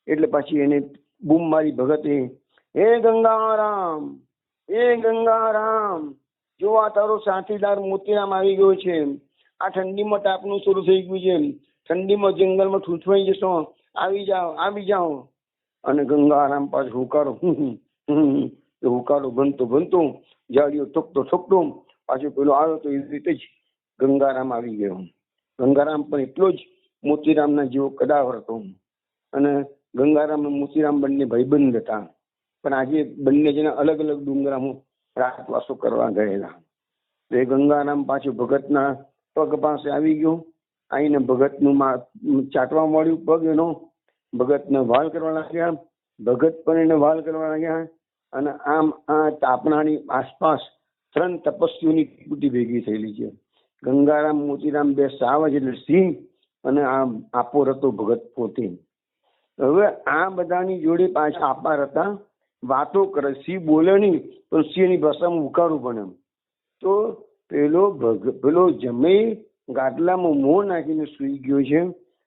એટલે પછી એને બૂમ મારી ભગતે, એ ગંગારામ, એ ગંગારામ, જો આ તારો સાથીદાર મોતીરામ આવી ગયો છે. આ ઠંડીમાં તાપનું શરૂ થઈ ગયું છે, ઠંડીમાં જંગલમાં ઠૂંઠવાઈ જશો, આવી જાઓ. અને ગંગારામ પાછું હુકારો હુકારો બનતો જાડીઓ ઠોકતો પાછું પેલો આવ્યો તો એવી રીતે જ ગંગારામ આવી ગયો. ગંગારામ પણ એટલો જ મોતીરામના જેવો કદાવર હતો. અને ગંગારામ અને મોતીરામ બંને ભાઈબંધ હતા, પણ આજે બંને જણા અલગ અલગ ડુંગરામાં રાતવાસો કરવા ગયેલા. તો એ ગંગારામ પાછું ભગતના પગ પાસે આવી ગયો. આવીને ભગતનું ચાટવા મળ્યું પગ એનો. ભગતને વાલ કરવા લાગ્યા, ભગત પણ એને વાલ કરવા લાગ્યા. અને આમ આ તાપણાની આસપાસ 3 તપસ્વીઓની કુટી ભેગી થયેલી છે. ગંગારામ મોતીરામ 2 સાવ એટલે સિંહ, અને આ આપોર હતો ભગત પોતે. હવે આ બધાની જોડે પાછા આપાર હતા, વાતો કરે. સિંહ બોલે નહીં, પણ સિંહની ભાષામાં ઉકાળું પણ એમ. તો પેલો જમાઈ ગાદલામાં મોં નાખીને સુઈ ગયો છે.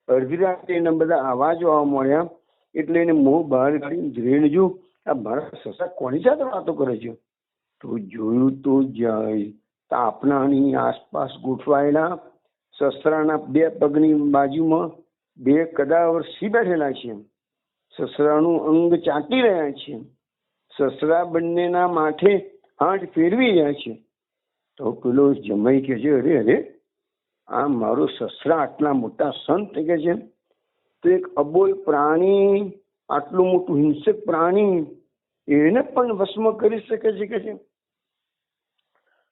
અડધી રાતે એના બધા અવાજો આવવા મળ્યા, એટલે એને મોં બહાર કાઢીને ધ્રેણજું, આ મારા સસરા કોની સાથે વાતો કરે છે? તો જોયું તો જાય તાપણાની આસપાસ ગોઠવાયેલા સસરાના 2 પગની બાજુમાં 2 કદાવર સિંહ બેઠેલા છે. સસરાનું અંગ ચાટી રહ્યા છે. સસરા બંનેના માથે હાથ ફેરવી રહ્યા છે. તો પેલો જમાઈ કે છે, અરે આ મારો સસરા આટલા મોટા સંત કે છે, તો એક અબોલ પ્રાણી, આટલું મોટું હિંસક પ્રાણી, એને પણ વશમાં કરી શકે છે કે છે.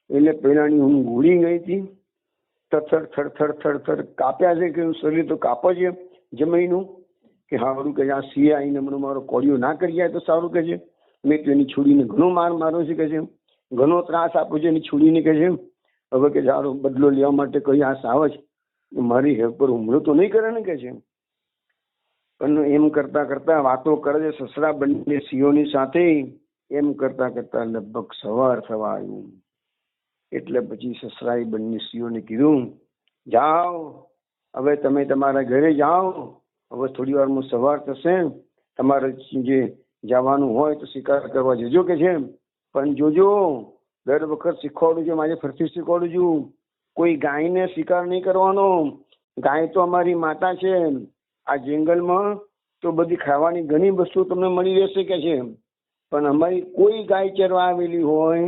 એટલે પેલાની ઊંઘ ઉડી ગઈ હતી. થર કાપ્યા છે કે શરીર તો કાપે છે જમાઈનું, કે સારું કે આ સિંહ આવીને મને મારો કોળિયો ના કરી જાય તો સારું કે છે. મેં તો એની છોડીને ઘણો માર માર્યો છે કે છે, ઘણો ત્રાસ આપ્યો છે એની છોડીને કે છે. હવે કે સારો બદલો લેવા માટે કઈ આ સાવજ મારી હેલ્પ પર હુમલો તો નહીં કરે ને કે છે. પણ એમ કરતા વાતો કરે છે સસરા બંને સિંહોની સાથે. એમ કરતા લગભગ સવાર થવા આવ્યું. એટલે પછી સસરાએ બંને સિંહોને કીધું, જાઓ હવે તમે તમારા ઘરે જાઓ, હવે થોડી વારમાં સવાર થશે, તમારે જે જવાનું હોય તો શિકાર કરવા જજો કે છે. પણ જોજો, દર વખત શીખવાડું છું, આજે ફરીથી શીખવાડું છું, કોઈ ગાયને શિકાર નહીં કરવાનો. ગાય તો અમારી માતા છે. આ જંગલમાં તો બધી ખાવાની ઘણી વસ્તુ તમને મળી રહેશે કે છે, પણ અમારી કોઈ ગાય ચરવા આવેલી હોય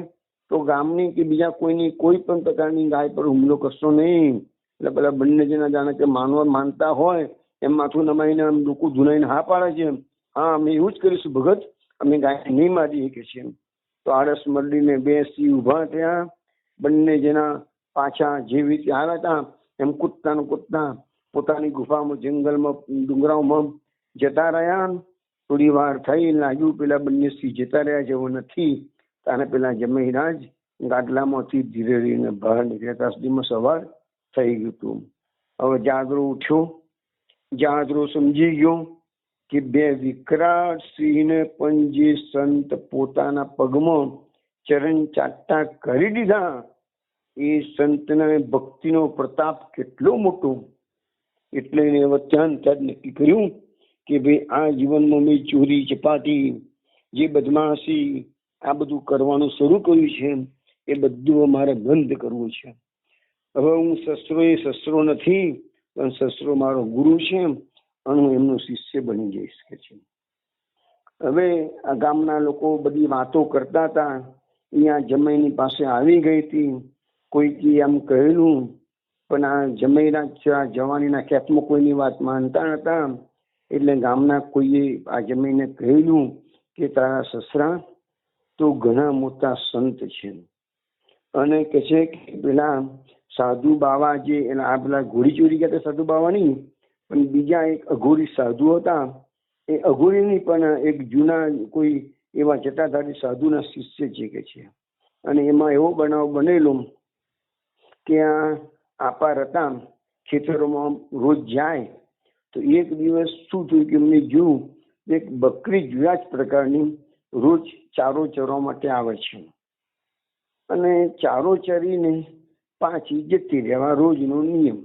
તો ગામની કે બીજા કોઈની કોઈ પણ પ્રકારની ગાય પર હુમલો કરશો નહીં. એટલે પેલા બંને જણા જાણે કે માનતા હોય એમ માથું નમાઈને આમ ડોકું ધુનાઈને હા પાડે છે. હા, અમે એવું જ કરીશું ભગત, અમે ગાય નહીં મારીએ કે છે. તો આળસ મરડીને 2 સિંહ ઉભા થયા. બંને જણા પાછા જેવી રીતે આવ્યા હતા એમ કૂદતા પોતાની ગુફામાં, જંગલમાં, ડુંગરાઓમાં જતા રહ્યા. થોડી વાર થઈ, લાગ્યું પેલા બંને સિંહ જતા રહ્યા જેવો નથી. તાને પેલા જમાઈરાજ ગાદલામાંથી ધીરે ધીરે બહાર નીકળ્યા. ત્યાં સુધીમાં સવાર થઈ ગયું હતું. હવે જાદરો ઉઠ્યો. જાદરો સમજી ગયો કે 2 વિકરાળ સિંહને પણ જે સંત પોતાના પગમાં ચરણ ચાટતા કરી દીધા, એ સંતના ભક્તિનો પ્રતાપ કેટલો મોટો. એટલે એને હવે ત્યાં નક્કી કર્યું કે ભાઈ આ જીવનમાં મેં ચોરી ચપાટી, જે બદમાશી, આ બધું કરવાનું શરૂ કર્યું છે એ બધું મારે બંધ કરવું છે. હવે હું સસરો નથી, પણ સસરો મારો ગુરુ છે અને હું એમનો શિષ્ય બની જઈશ કે છે. હવે આ ગામના લોકો બધી વાતો કરતા હતા. અહીંયા જમાઈની પાસે આવી ગઈ હતી. કોઈકી આમ કહેલું, પણ આ જમાઈના જવાનીના ખેતમાં કોઈની વાત માનતા નતા. એટલે ગામના કોઈએ આ જમાઈને કહેલું કે તારા સસરા તો ઘણા મોટા સંત છે, અને કે છે કે પેલા સાધુ બાવા જે આ પેલા ઘોડી ચોરી ગયા સાધુ બાવા નહીં, પણ બીજા એક અઘોરી સાધુ હતા. એ અઘોરીની પણ એક જૂના કોઈ એવા જટાધારી સાધુના શિષ્ય છે કે છે. અને એમાં એવો બનાવ બનેલો કે આ આપાર હતા, ખેતરોમાં રોજ જાય. તો એક દિવસ શું થયું કે એમને જોયું એક બકરી જુદા જ પ્રકારની રોજ ચારો ચરવા માટે આવે છે, અને ચારો ચરીને પાછી જતી રહેવા રોજનો નિયમ.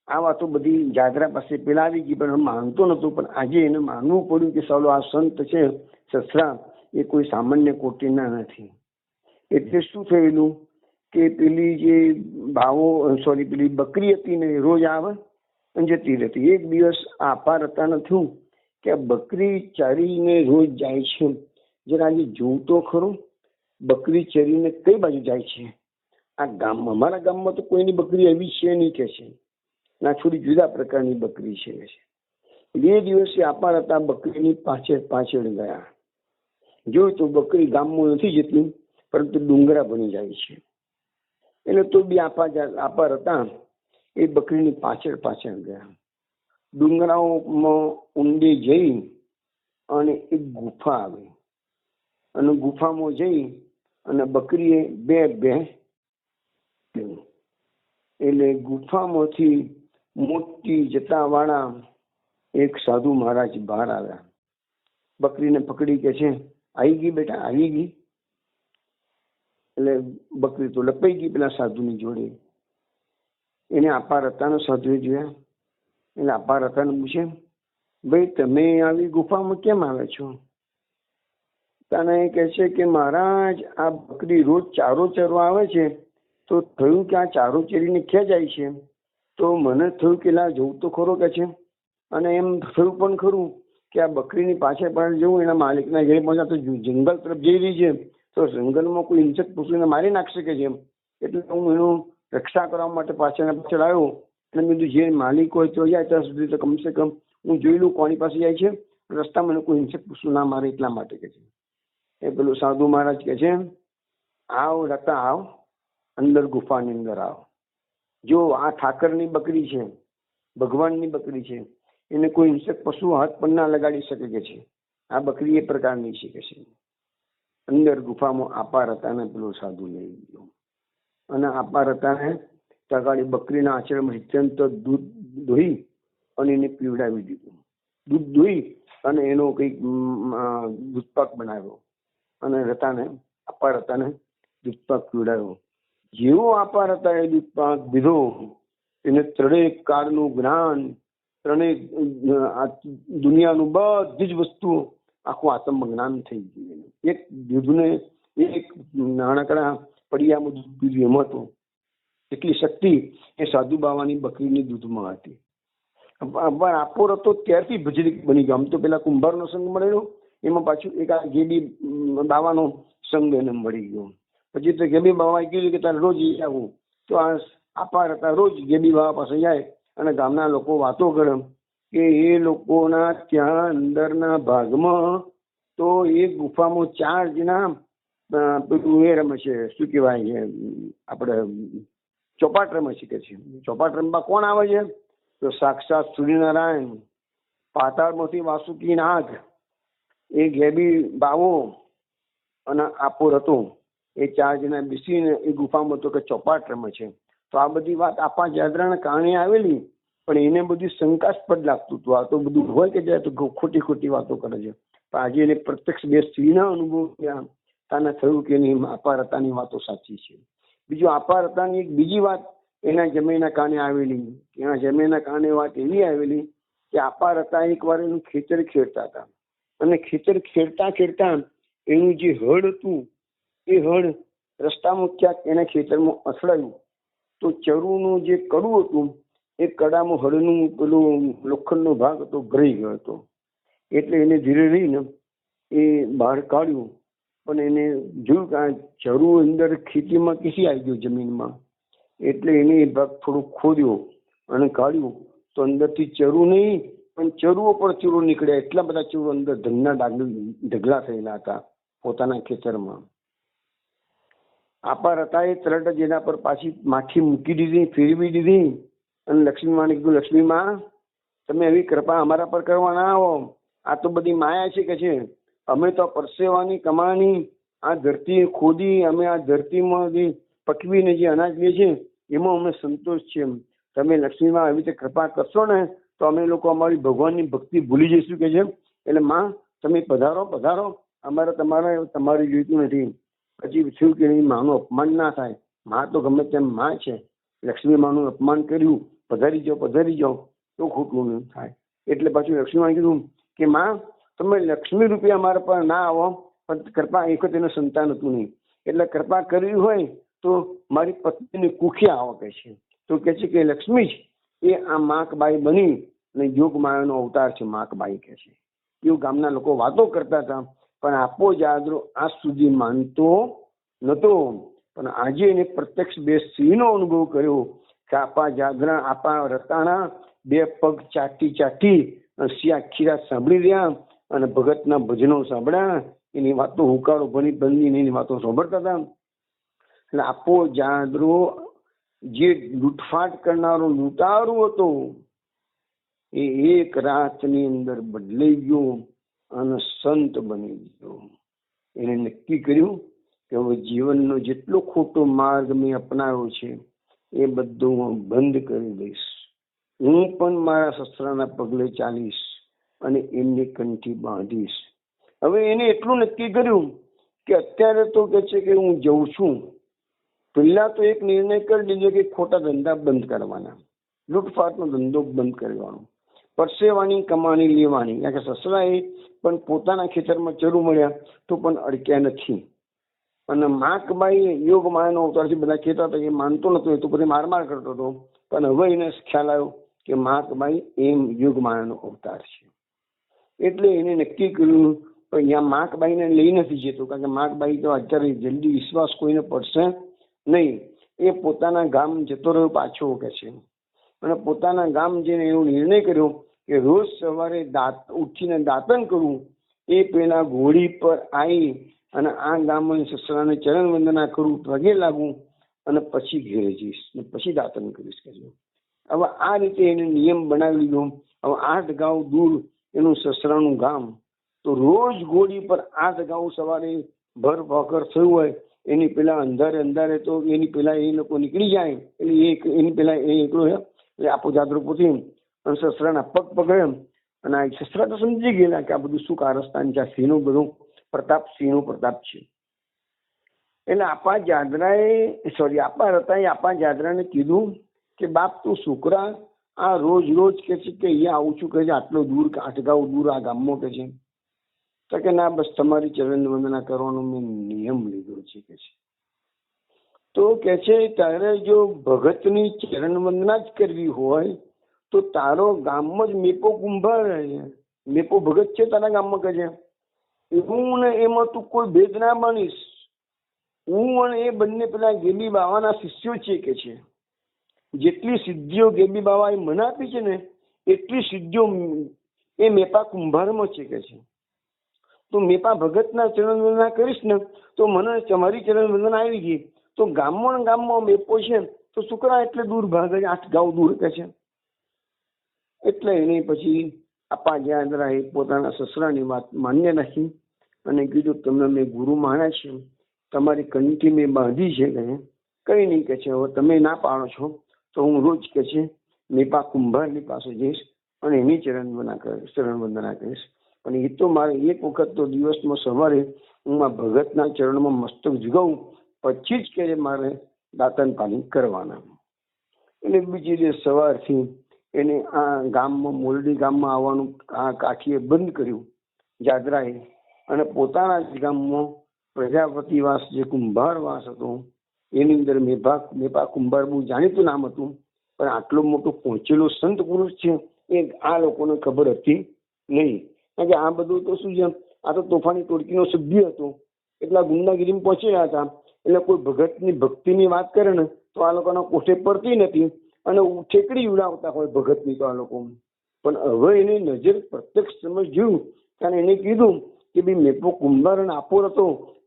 આ વાતો બધી જાદરા પાસે પેલા આવી ગઈ, પણ માનતો નતો. પણ આજે એને માનવું પડ્યું કે સાલો આ સંત છે સસરા, એ કોઈ સામાન્ય કોટીના નથી. એટલે શું થયેલું કે પેલી જે પેલી બકરી હતી ને રોજ આવે અને જતી રહેતી. એક દિવસ આ અપાર હતાને થયું કે આ બકરી ચરીને રોજ જાય છે, જરા આજે જોવું તો ખરું બકરી ચરીને કઈ બાજુ જાય છે. આ ગામમાં, અમારા ગામમાં તો કોઈની બકરી એવી છે નહીં કે છે, ના થોડી જુદા પ્રકારની બકરી છે. બે દિવસે અપાર હતા બકરીની પાછળ પાછળ ગયા. જોયું તો બકરી ગામમાં નથી જતી, પરંતુ ડુંગરા બની જાય છે. એટલે તો બી અપાર હતા એ બકરીની પાછળ પાછળ ગયા. ડુંગરાઓમાં ઊંડે જઈ અને એક ગુફા આવી, અને ગુફામાં જઈ અને બકરીએ બે એટલે ગુફામાંથી મોટી જટા વાળા એક સાધુ મહારાજ બહાર આવ્યા. બકરીને પકડી કે છે, આવી ગઈ બેટા, આવી ગઈ. એટલે બકરી તો લપાઈ ગઈ પેલા સાધુની જોડે. એને અપાર હતાનો સાધુએ જોયા. એટલે અપાર હતાને પૂછે, ભાઈ તમે આવી ગુફામાં કેમ આવે છો? તને કહે છે કે મહારાજ આ બકરી રોજ ચારો ચરવા આવે છે, તો થયું કે આ ચારો ચરીને ક્યાં જાય છે, તો મને થયું કે લા જવું તો ખરો કે છે. અને એમ થયું પણ ખરું કે આ બકરીની પાછળ પાછળ જવું, એના માલિકના ઘરે પહોંચ્યા તો જંગલ તરફ જઈ રહી છે, તો જંગલમાં કોઈ હિંસક પશુને મારી નાખશે કે જેમ. એટલે હું એનું રક્ષા કરવા માટે પાછળ આવ્યો. અને મેં કીધું જે માલિક હોય તો જાય ત્યાં સુધી તો કમસે કમ હું જોઈ લઉં કોની પાસે જાય છે, રસ્તામાં મને કોઈ હિંસક પશુ ના મારે એટલા માટે કે છે. એ પેલું સાધુ મહારાજ કે છે, આવ રતા આવ, અંદર ગુફાની અંદર આવ. જો આ ઠાકરની બકરી છે, ભગવાનની બકરી છે, એને કોઈ હિંસક પશુ હાથ પણ ના લગાડી શકે કે છે. આ બકરી એ પ્રકારની છે કે છે. અંદર ગુફામાં અપાર હતાને પેલો સાધુ લઈ ગયો, અને અપાર હતાને તગાડી બકરીના આચરણમાં અત્યંત દૂધ દોહી અને એને પીવડાવી દીધું. દૂધ દોહી અને એનો કંઈક દૂધપાક બનાવ્યો અને અપાર હતાને દૂધપાક પીવડાવ્યો. જેવો અપાર હતા એ દૂધપાક દીધો, એને ત્રણેય કાળનું જ્ઞાન, ત્રણેય દુનિયાનું બધી જ વસ્તુ આખું આત્મજ્ઞાન થઈ ગયું. એક દૂધને એક નાનકડા પડિયામાં દૂધ પીધું એમ હતું. એટલી શક્તિ એ સાધુ બાવાની બકરીની દૂધમાં હતી. આપોર હતો ત્યારથી ભજરીક બની ગયો. આમ તો પેલા કુંભારનો સંગ મળેલો, એમાં પાછું એક આ ગેબી બાવાનો સંગ એને મળી ગયો. પછી તો ગેબી બાવાએ કીધું કે તારે રોજ આવું. તો આ અપાર હતા રોજ ગેબી બાવા પાસે જાય અને ગામના લોકો વાતો કરે કે એ લોકોના ત્યાં અંદરના ભાગમાં તો એ ગુફામાં 4 જણા પેલું એ રમે છે, શું કહેવાય છે, આપણે ચોપાટ રમે છે કે છે. ચોપાટ રમવા કોણ આવે છે? તો સાક્ષાત સૂર્યનારાયણ, પાતાળમાંથી વાસુકી નાગ, એ ગેબી બાવો અને આપોર હતો, એ 4 જણા બેસીને એ ગુફામાં તો કે ચોપાટ રમે છે. તો આ બધી વાત આપા જાદરાના કારણે આવેલી, પણ એને બધું શંકાસ્પદ લાગતું હતું. આ તો બધું હોય કે જાય તો ખોટી ખોટી વાતો કરે છે. પણ આજે એને પ્રત્યક્ષ બે સ્ત્રીના અનુભવ થયા, તાને થયું કે નહીં, અપાર હતાની વાતો સાચી છે. બીજું અપાર હતાની એક બીજી વાત એના જમીનના કારણે આવેલી. એના જમીનના કારણે વાત એવી આવેલી કે અપાર હતા એકવાર એનું ખેતર ખેડતા હતા, અને ખેતર ખેડતા ખેડતા એનું જે હળ હતું એ હળ રસ્તામાં ક્યાંક એના ખેતરમાં અથડાયું. તો ચરુનું જે કડું હતું એ કડામાં હળનું પેલું લોખંડનો ભાગ હતો ભરાઈ ગયો હતો. એટલે એને ધીરે રહીને એ બહાર કાઢ્યું, પણ એને જોયું કે આ ચરુ અંદર ખેતીમાં કીસી આવી ગયું જમીનમાં. એટલે એને એ ભાગ થોડું ખોદ્યો અને કાઢ્યું, તો અંદરથી ચરુ નહીં પણ ચરુઓ પણ ચૂરો નીકળ્યા. એટલા બધા ચૂરો અંદર ધનના ઢગલા થયેલા હતા પોતાના ખેતરમાં. અપાર હતા એ તરત જ એના પર પાછી માખી મૂકી દીધી, ફેરવી દીધી, અને લક્ષ્મીમાને કીધું, લક્ષ્મીમાં તમે એવી કૃપા અમારા પર કરવા ના આવો, આ તો બધી માયા છે કે છે. અમે તો પરસેવાની કમાણી આ ધરતી ખોદી, અમે આ ધરતીમાં જે પકવીને જે અનાજ લે છે એમાં અમને સંતોષ છે. તમે લક્ષ્મીમાં એવી રીતે કૃપા કરશો ને તો અમે લોકો અમારી ભગવાનની ભક્તિ ભૂલી જઈશું કે છે. એટલે માં તમે પધારો પધારો, અમારે તમારી જોઈતું નથી. પછી થયું કે માનું અપમાન ના થાય. માં તો ગમે તેમ માં છે, લક્ષ્મી માનું અપમાન કર્યું, પધારી જાઓ તો ખોટું નહીં થાય. એટલે પાછું લક્ષ્મીમાં કીધું કે માં તમે લક્ષ્મી રૂપે અમારા પર ના આવો, પણ કૃપા એક જ એનું સંતાન હતું નહીં, એટલે કૃપા કરવી હોય તો મારી પત્નીને કુખે આવો કે છે. તો કે છે કે લક્ષ્મી જ એ આ માકબાઈ બની અને યોગમાયાનો અવતાર છે માકબાઈ કે છે. એવું ગામના લોકો વાતો કરતા હતા, પણ આપો જાદરો આજ સુધી માનતો નતો. પણ આજે એને પ્રત્યક્ષ બે સિંહનો અનુભવ કર્યો કે આપા જાદરા આપા રતાણા બે પગ ચાટી ચાટી આખી રાત સાંભળી રહ્યા અને ભગતના ભજનો સાંભળ્યા, એની વાતો હુંકારો બની બંધી એની વાતો સાંભળતા હતા. એટલે આપો જાદરો જે લૂંટફાટ કરનારો લૂંટારો હતો એ એક રાતની અંદર બદલાઈ ગયો અને સંત બની ગયો. એને નક્કી કર્યું કે હવે જીવનનો જેટલો ખોટો માર્ગ મેં અપનાવ્યો છે એ બધું હું બંધ કરી દઈશ. હું પણ મારા સસરાના પગલે ચાલીશ અને એમની કંઠી બાંધીશ. હવે એને એટલું નક્કી કર્યું કે અત્યારે તો કે છે કે હું જઉં છું, પહેલા તો એક નિર્ણય કરી દીધો કે ખોટા ધંધા બંધ કરવાના, લૂંટફાટનો ધંધો બંધ કરવાનો, પરસેવાની કમાણી લેવાની. કારણ કે સસરાએ પણ પોતાના ખેતરમાં ચરુ મળ્યા તો પણ અડક્યા નથી. અને માકબાઈ યોગ માયાનો અવતાર છે બધા કહેતા હતા, એ માનતો નતો, એ તો પછી મારમાર કરતો હતો. પણ હવે એને ખ્યાલ આવ્યો કે માકબાઈ એમ યોગ માયાનો અવતાર છે. એટલે એને નક્કી કર્યું પણ અહીંયા માકબાઈને લઈ નથી જતો, કારણ કે માકબાઈ તો અત્યારે જલ્દી વિશ્વાસ કોઈને પડશે નહીં. એ પોતાના ગામ જતો રહ્યો પાછો કે છે. અને પોતાના ગામ જઈને એવો નિર્ણય કર્યો કે રોજ સવારે ઉઠીને દાંતણ કરવું, એ પેલા ઘોડી પર આવી અને આ ગામમાં સસરાને ચરણ વંદના કરું, પગે લાગવું અને પછી ઘેરે જઈશ ને પછી દાંતણ કરીશ કે. હવે આ રીતે એને નિયમ બનાવી લીધો. હવે 8 ગાંવ દૂર એનું સસરાનું ગામ, તો રોજ ઘોડી પર 8 ગાંવ સવારે ભર ભાકર થયું હોય એની પેલા અંધારે તો એની પેલા એ લોકો નીકળી જાય, એટલે એની પેલા એ એકલો એટલે આપો જાદરો પોતી અને સસરાના પગ પકડે. અને આ સસરા તો સમજી ગયેલા કે આ બધું શું કારસ્તાન છે, સિંહનો બધો પ્રતાપ, સિંહનો પ્રતાપ છે. એટલે આપા રતાએ આપા જાદરાને કીધું કે બાપ તું છોકરા આ રોજ કે છે કે અહીંયા આવું છું કે છે આટલો દૂર 8 ગાંવ દૂર આ ગામમાં કે છે. તો કે ના બસ તમારી ચરણ વંદના કરવાનો મેં નિયમ લીધો છે કે છે. તો કે છે તારે જો ભગતની ચરણ વંદના જ કરવી હોય તો તારો ગામમાં જ મેપો કુંભાર, મેપો ભગત છે તારા ગામમાં કે છે. હું ને એમાં તું કોઈ ભેદ ના માનીશ. હું અને એ બંને પેલા ગેબી બાવાના શિષ્યો છે કે છે. જેટલી સિદ્ધિઓ ગેબી બાવાએ મને આપી છે ને એટલી સિદ્ધિઓ એ મેપા કુંભારમાં છે કે છે. તો મેપા ભગતના ચરણ વંદના કરીશ ને તો મને તમારી ચરણ વંદના આવી ગઈ. તો ગામમાં મેપો છે તો છોકરા એટલે દૂર ભાગે 8 ગાંવ દૂર કે છે. એટલે એને પછી આપા જાદરાએ પોતાના સસરાની વાત માન્ય રાખી અને કીધું તમને મેં ગુરુ માન્યા છે, તમારી કંઠી મેં બાંધી છે કે કઈ નહીં કે છે. હવે તમે ના પાડો છો તો હું રોજ કે છે મેપા કુંભારની પાસે જઈશ અને એની ચરણ વંદના કરીશ. પણ એ તો મારે એક વખત તો દિવસમાં સવારે હું આ ભગતના ચરણમાં મસ્તક ઝુકાવું પછી જ કે મારે દાંતણ પાણી કરવાના. એટલે બીજી દિવસ સવારથી એને આ ગામમાં મોરડી ગામમાં આવવાનું આ કાઠીએ બંધ કર્યું જાદરાએ, અને પોતાના જ ગામમાં પ્રજાપતિવાસ જે કુંભારવાસ હતો એની અંદર મેપા કુંભાર બહુ જાણીતું નામ હતું. પણ આટલો મોટો પહોંચેલો સંત પુરુષ છે એ આ લોકોને ખબર હતી નહીં. કારણ કે આ બધું તો શું છે, આ તો તોફાની ટોળકીનો સભ્ય હતો, એટલા ગુંડાગીરીમાં પહોંચેલા હતા. એટલે કોઈ ભગતની ભક્તિની વાત કરે ને તો આ લોકોના કોઠે પડતી નથી અને ઠેકડી ઉડાવતા હોય ભગતની તો આ લોકો. પણ હવે એની નજર પ્રત્યક્ષ સમજ જોયું, કારણ એને કીધું કે ભાઈ મેપો કુંભાર અને આપોર હતો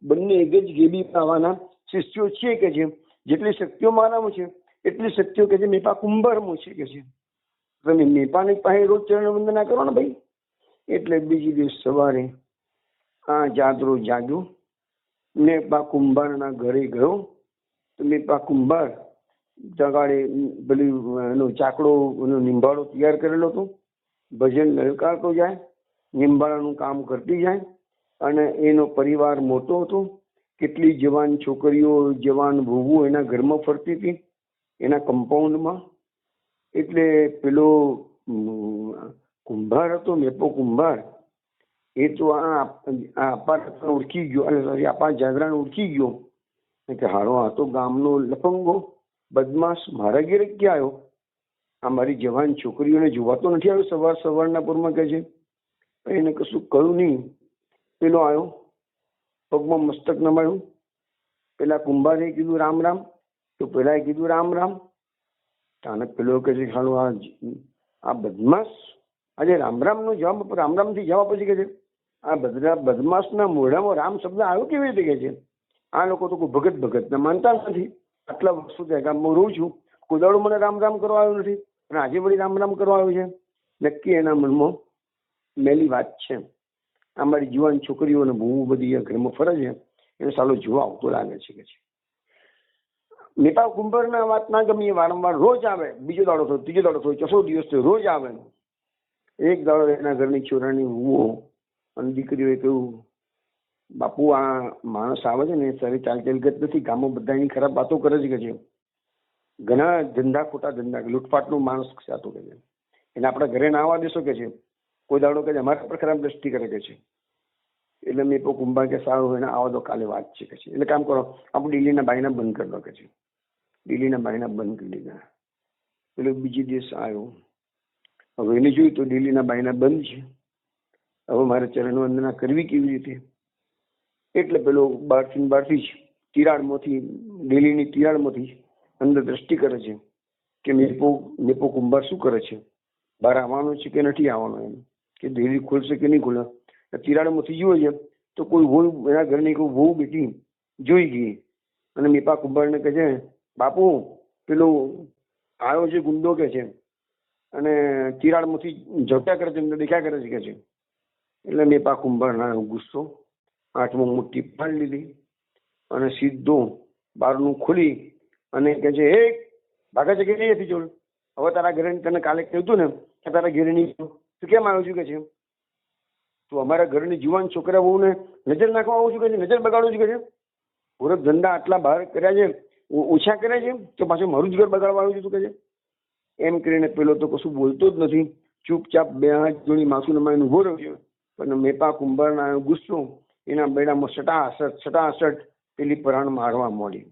બંને એક જ ગેબી બાવાના શિષ્યો છે કે છે. જેટલી શક્તિઓ મારામાં છે એટલી શક્તિઓ કે છે મેપા કુંભારમાં છે કે છે. તમે મેપાની પાસે રોજ ચરણ વંદના કરો ને ભાઈ. એટલે બીજી દિવસ સવારે આ જાદરો જાગ્યો, મેપા કુંભારના ઘરે ગયો. તો મેપા કુંભાર જગાડે પેલી એનો ચાકડો નિંબાળો તૈયાર કરેલો હતો, ભજન લલકારતો જાય, નિંબાળાનું કામ કરતી જાય. અને એનો પરિવાર મોટો હતો, કેટલી જવાન છોકરીઓ જવાન વહુઓ એના ઘરમાં ફરતી હતી એના કમ્પાઉન્ડમાં. એટલે પેલો કુંભાર હતો મેપો કુંભાર, એ તો આ આપા ઓળખી ગયો, આપા જાદરાને ઓળખી ગયો કે હારો આ તો ગામનો લફંગો બદમાશ મારા ઘેરે ક્યાં આવ્યો? આ મારી જવાન છોકરીઓને જોવાતો નથી આવ્યો સવારના પૂરમાં કે છે. એને કશું કહ્યું નહીં. પેલો આવ્યો, પગમાં મસ્તક નમાયું. પેલા કુંભારે કીધું રામ રામ, તો પેલાએ કીધું રામ રામ. અને પેલો કે છે હાલો આ બદમાશ આજે રામ રામ નો જવાબ, રામ રામ થી જવાબ પછી કે છે આ બદમાશના મોઢામાં રામ શબ્દ આવ્યો કેવી રીતે કે છે? આ લોકો તો કોઈ ભગત ને માનતા નથી. આટલા વર્ષો ત્યાં ગામમાં રહું છું, કોઈ દાડો મને રામ રામ કરવા આવ્યો નથી, અને આજે વળી રામ રામ કરવા આવ્યો છે. નક્કી એના મનમાં મેલી વાત છે. આ મારી જુવાન છોકરીઓને બહુ બધી ઘરમાં ફરે છે, એને સાલો જોવા આવતો લાગે છે કે છે. મેપા કુંભારના વાત ના ગમી, વારંવાર રોજ આવે. બીજો દાડો થયો, ત્રીજો દાડો થયો, ચોથો દિવસ થયો, રોજ આવે. એક દાડો એના ઘરની છોરાની હુઓ અને દીકરીઓએ કહ્યું, બાપુ આ માણસ આવે છે ને સારી ચાલગત નથી, ગામમાં બધા એની ખરાબ વાતો કરે છે કે છે. ઘણા ધંધા, ખોટા ધંધા, લૂંટફાટનો માણસ સાતો કે છે. એને આપણા ઘરે ના આવવા દેશો કે છે. કોઈ દાડો કે છે અમારા પર ખરાબ દ્રષ્ટિ કરે કે છે. એટલે મેં તો કુંભા કે સારું એને આવવા દો, કાલે વાત છે કે છે. એટલે કામ કરો, આપણે દિલ્હીના બાયના બંધ કરી દો કે છે. દિલ્હીના બાયના બંધ કરી દીધા. એટલે બીજે દિવસ આવ્યો. હવે એને જોયું તો દિલ્હીના બાયના બંધ છે. હવે મારે ચરણ વંદના કરવી કેવી રીતે? એટલે પેલો બહારથી જ તિરાડમાંથી, દિલ્હીની તિરાડમાંથી અંદર દ્રષ્ટિ કરે છે કે મેપો કુંભાર શું કરે છે, બહાર આવવાનો છે કે નથી આવવાનો, એમ કે દિલ્હી ખોલશે કે નહીં ખોલે. તિરાડમાંથી જુએ છે તો કોઈ વહુ, એના ઘરની કોઈ વહુ બેટી જોઈ ગઈ અને મેપા કુંભારને કહે છે બાપુ પેલો આવ્યો છે ગુંડો કે છે અને તિરાડમાંથી ઝપટ્યા કરે છે, દેખ્યા કરે છે કે છે. એટલે મેપા કુંભારના ગુસ્સો, આઠમો મુઠ્ઠી ફાડી લીધી અને સીધો બારનું ખોલી અને કે છે એ ભાગે છે કે નહીં હતી જોડ? હવે તારા ઘરે તને કાલે કહ્યું ને કે તારા ઘરે નહીં, તું કેમ આવ્યો છું કે છે? તું અમારા ઘરની જુવાન છોકરા બહુને નજર નાખવા આવું છું કે છે, નજર બગાડું છું કે છે? પૂરક ધંધા આટલા બહાર કર્યા છે, ઓછા કર્યા છે, તો પાછું મારું જ ઘર બગાડવા આવ્યું છે તું કે છે? એમ કરીને પેલો તો કશું બોલતો જ નથી, ચૂપચાપ બે હાથ જોડી માથું નમાઈને ઉભો રહ્યો છે. પણ મેપા કુંભારના ગુસ્સો એના બેડામાં સટાસટ પેલી પરાણ મારવા માંડી.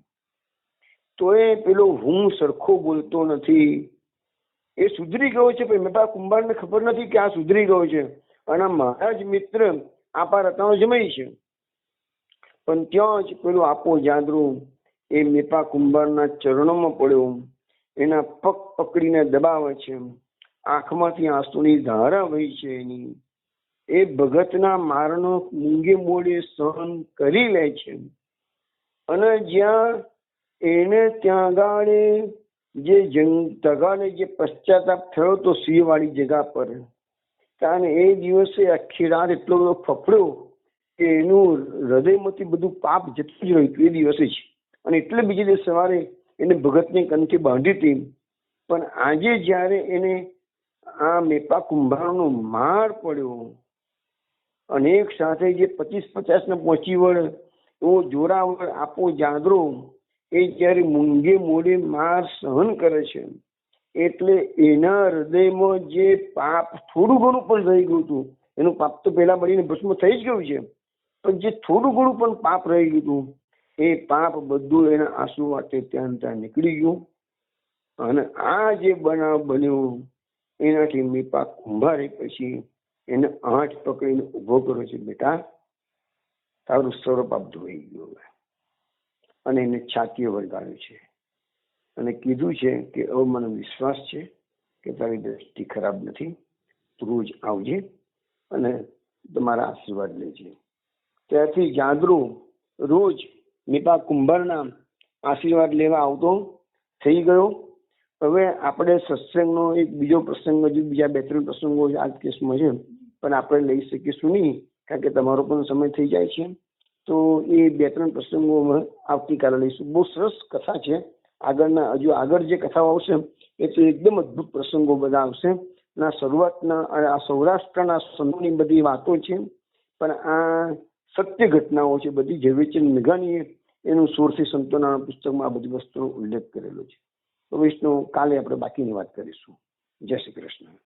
તો એ પેલો હું સરખો બોલતો નથી, એ સુધરી ગયો છે. મેપા કુંભારને ખબર નથી કે આ સુધરી ગયો છે અને મારા જ મિત્ર આપા રતાનો જમાઈ છે. પણ ત્યાં જ પેલું આપો જાદરું એ મેપા કુંભારના ચરણોમાં પડ્યો, એના પગ પકડીને દબાવે છે, આંખમાંથી આંસુની ધારા વહી છે એની. એ ભગતના મારનો મૂંગે મોડે સહન કરી લે છે અને જ્યાં એને ત્યાં ગાળે જે પશ્ચાતાપ થયો તો સિંહવાળી જગા પર, કારણ એ દિવસે આખી રાત એટલો બધો ફફડ્યો કે એનું હૃદયમાંથી બધું પાપ જતું જ રહ્યું એ દિવસે જ. અને એટલે બીજે દિવસ સવારે એને ભગતની કંઠી બાંધી હતી. પણ આજે જયારે એને આ મેપા કુંભારનો માર પડ્યો અને એક સાથે જે 25-50 ને પહોંચી વળ એવો જોરાવર આપો જાદરો એ જયારે મૂંગે મોડે માર સહન કરે છે, એટલે એના હૃદયમાં જે પાપ થોડું ઘણું પણ રહી ગયું હતું, એનું પાપ તો પેલા મળીને ભસ્મ થઈ જ ગયું છે, પણ જે થોડું ઘણું પણ પાપ રહી ગયું હતું એ પાપ બધું એના આંસુ વાટે ત્યાં નીકળી ગયું. અને આ જે બનાવ બન્યો એનાથી મેપા કુંભારે પછી એને આંચ પકડીને ઉભો કર્યો છે, બેટા તારું સર્વ પાપ ધોઈ ગયું. અને એને છાતીએ વળગાડ્યો છે અને કીધું છે કે હવે મને વિશ્વાસ છે કે તારી દ્રષ્ટિ ખરાબ નથી, તું રોજ આવજે અને તમારા આશીર્વાદ લેજે. ત્યારથી જાદરો રોજ મેપા કુંભારના આશીર્વાદ લેવા આવતો થઈ ગયો. હવે આપણે સત્સંગનો એક બીજો પ્રસંગ, હજુ બીજા 2-3 પ્રસંગો આ કેસમાં છે, પણ આપણે લઈ શકીશું નહીં કારણ કે તમારો પણ સમય થઈ જાય છે. તો એ 2-3 પ્રસંગોમાં આવતીકાલે લઈશું. બહુ સરસ કથા છે. આગળ જે કથાઓ આવશે એ તો એકદમ અદભુત પ્રસંગો બધા આવશે. ના શરૂઆતના આ સૌરાષ્ટ્રના સંતોની બધી વાતો છે, પણ આ સત્ય ઘટનાઓ છે બધી. ઝવેરચંદ મેઘાણીએ એનું 16 સંતોના પુસ્તકમાં આ બધી વસ્તુનો ઉલ્લેખ કરેલો છે. તો વિષ્ણુ, કાલે આપણે બાકીની વાત કરીશું. જય શ્રી કૃષ્ણ.